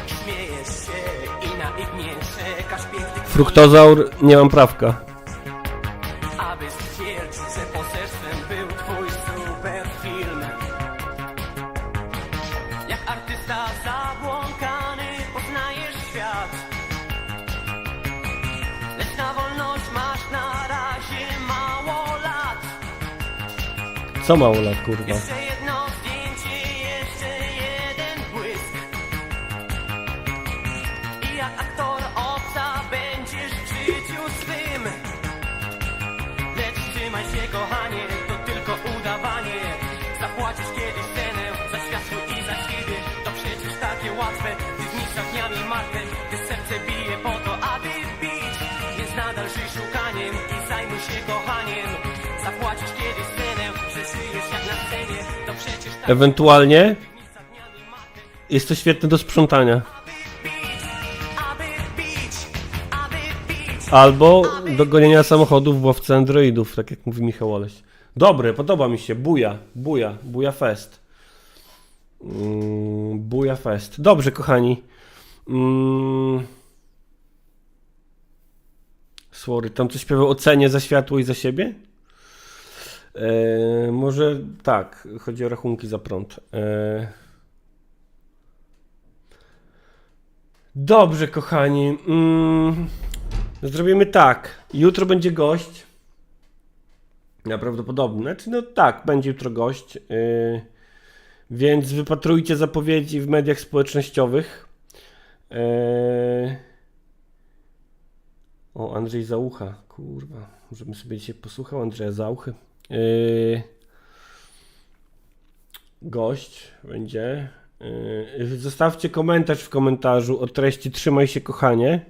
Śmiejesz się i naiwnie czekasz pięknych Fruktozaur, nie mam prawka. aby stwierdzić, że poserstwem był twój super film. Jak artysta zabłąkany poznajesz świat, lecz na wolność masz na razie mało lat. Co mało lat, kurwa? Jeszcze jedno zdjęcie, jeszcze jeden błysk i jak aktor obca będziesz w życiu swym. Lecz trzymaj się, kochanie, to tylko udawanie. Zapłacisz kiedyś cenę za światło i za siebie. To przecież takie łatwe, gdy dni za dniami martwe, gdy serce bije po to, aby bić. Więc nadal żyj szukaniem i zajmuj się kochaniem. Zapłacisz kiedyś cenę, że żyjesz jak na scenie. To przecież takie Ewentualnie dni za dniami martwe, jest to świetne do sprzątania. aby bić, aby bić. Albo do gonienia samochodów w łowce androidów, tak jak mówi Michał Oleś. Dobre, podoba mi się. Buja fest. Buja fest. Dobrze, kochani. Sorry, tam coś śpiewał o cenie za światło i za siebie? Może tak, chodzi o rachunki za prąd. Dobrze, kochani. Zrobimy tak. Jutro będzie gość. Prawdopodobnie. Znaczy, no tak, będzie jutro gość. Więc wypatrujcie zapowiedzi w mediach społecznościowych. O, Andrzej Załucha. Kurwa. Żebym sobie dzisiaj posłuchał Andrzeja Zauchy. Gość będzie. Zostawcie komentarz w komentarzu o treści "Trzymaj się, kochanie".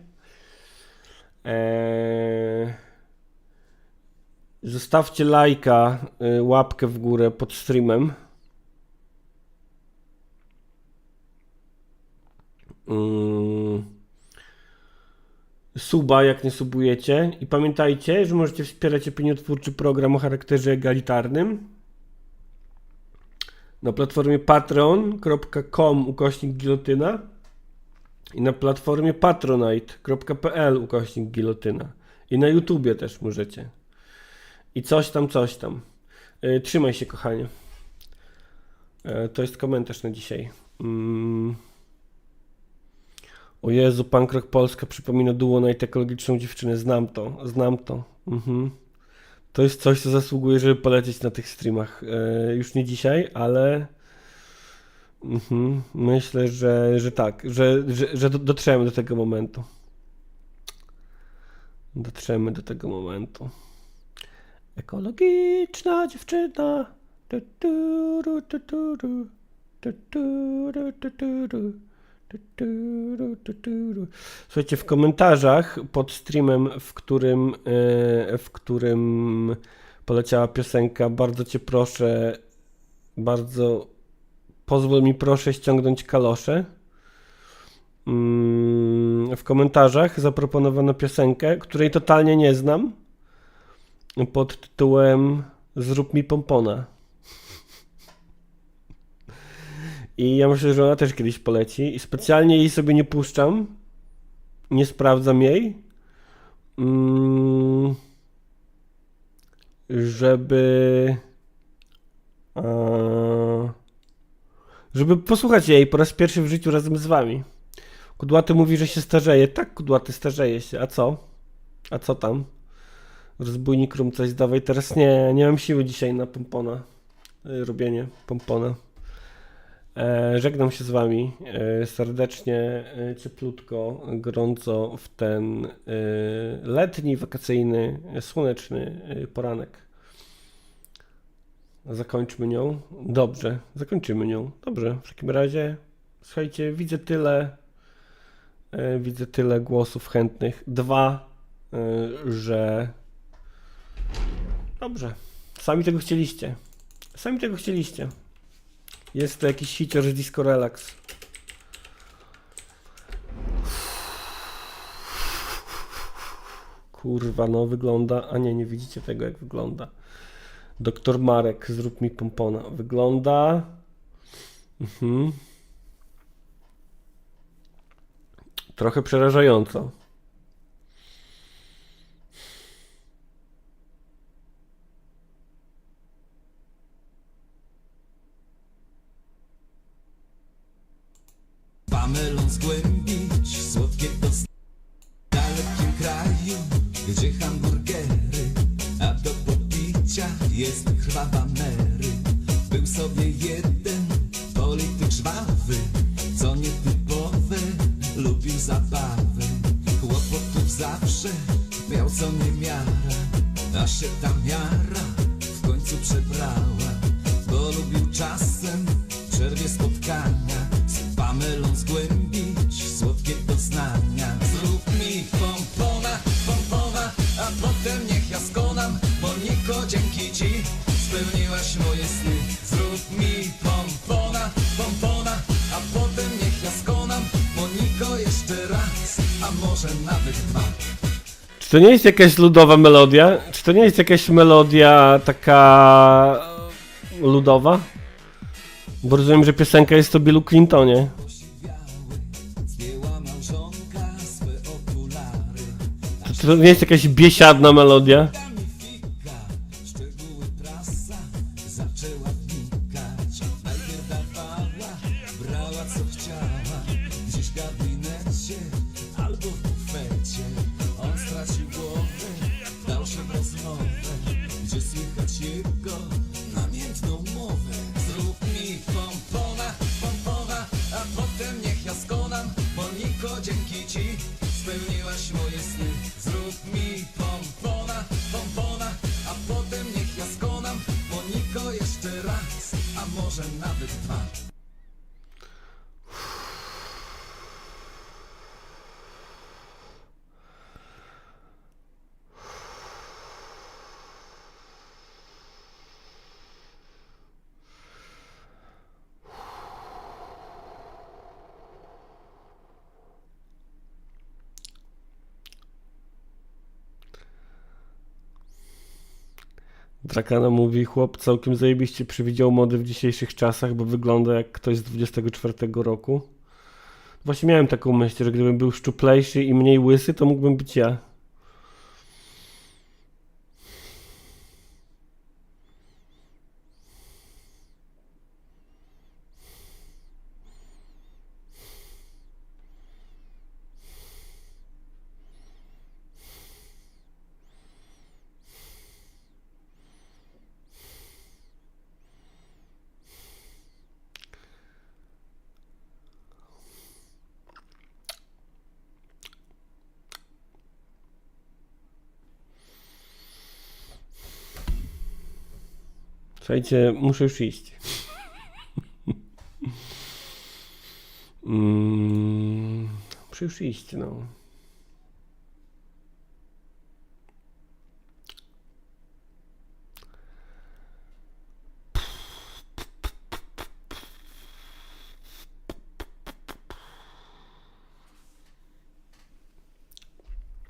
Zostawcie lajka, łapkę w górę pod streamem. Suba, jak nie subujecie. I pamiętajcie, że możecie wspierać opiniotwórczy program o charakterze egalitarnym na platformie patreon.com/gilotyna i na platformie patronite.pl/gilotyna. I na YouTubie też możecie. I coś tam. Trzymaj się, kochanie. To jest komentarz na dzisiaj. O Jezu, Punk Rock Polska przypomina duo Night Ekologiczną Dziewczynę. Znam to. To jest coś, co zasługuje, żeby polecieć na tych streamach. Już nie dzisiaj, ale myślę, że tak, że dotrzemy do tego momentu. Ekologiczna dziewczyna. Słuchajcie, w komentarzach pod streamem, w którym poleciała piosenka, bardzo cię proszę, pozwól mi proszę ściągnąć kalosze. W komentarzach zaproponowano piosenkę, której totalnie nie znam, pod tytułem "Zrób mi pompona". I ja myślę, że ona też kiedyś poleci i specjalnie jej sobie nie puszczam, nie sprawdzam jej, żeby posłuchać jej po raz pierwszy w życiu razem z wami. Kudłaty mówi, że się starzeje. Tak, Kudłaty, starzeje się. A co? A co tam? Rozbójnik Rum, coś dawaj. Teraz nie mam siły dzisiaj na pompona. Robienie pompona. Żegnam się z wami serdecznie, cieplutko, gorąco w ten letni, wakacyjny, słoneczny poranek. Zakończmy nią. Dobrze, zakończymy nią. Dobrze, w takim razie, słuchajcie, widzę tyle głosów chętnych. 2, że dobrze, sami tego chcieliście. Sami tego chcieliście. Jest to jakiś hicior z Disco Relax. Kurwa, no wygląda... A nie widzicie tego, jak wygląda. Doktor Marek, zrób mi pompona. Wygląda... Trochę przerażająco. Pamelą zgłębić słodkiego w dalekim kraju, gdzie hamburgery, a do popicia jest krwawa Mary. Był sobie jeden polityk żwawy, co nietypowe, lubił zabawę. Kłopotów zawsze miał co niemiara, a się ta miara w końcu przebrała, bo lubił czasem w przerwie spotkania z Pamelą zgłębić słodkie doznania. Zrób mi pompona, pompona, a potem niech ja skonam. Moniko, dzięki ci spełniłaś moje sny. Zrób mi pompona, pompona, a potem niech ja skonam. Moniko, jeszcze raz, a może nawet 2. Czy to nie jest jakaś ludowa melodia? Czy to nie jest jakaś melodia taka ludowa? Bo rozumiem, że piosenka jest o Billu Clintonie. Czy to nie jest jakaś biesiadna melodia? Dzięki ci spełniłaś moje sny. Zrób mi pompona, pompona, a potem niech ja skonam. Moniko, jeszcze raz, a może nawet 2. Drakana mówi, chłop całkiem zajebiście przewidział mody w dzisiejszych czasach, bo wygląda jak ktoś z 24 roku. Właśnie miałem taką myśl, że gdybym był szczuplejszy i mniej łysy, to mógłbym być ja. Słuchajcie, muszę już iść. Muszę już iść, no.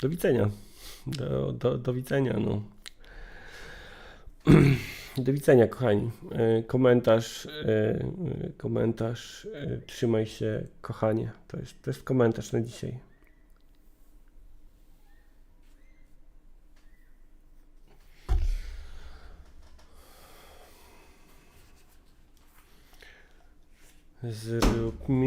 Do widzenia. Do widzenia, no. Do widzenia, kochani. Komentarz. Trzymaj się, kochanie. To jest komentarz na dzisiaj. Zrób mi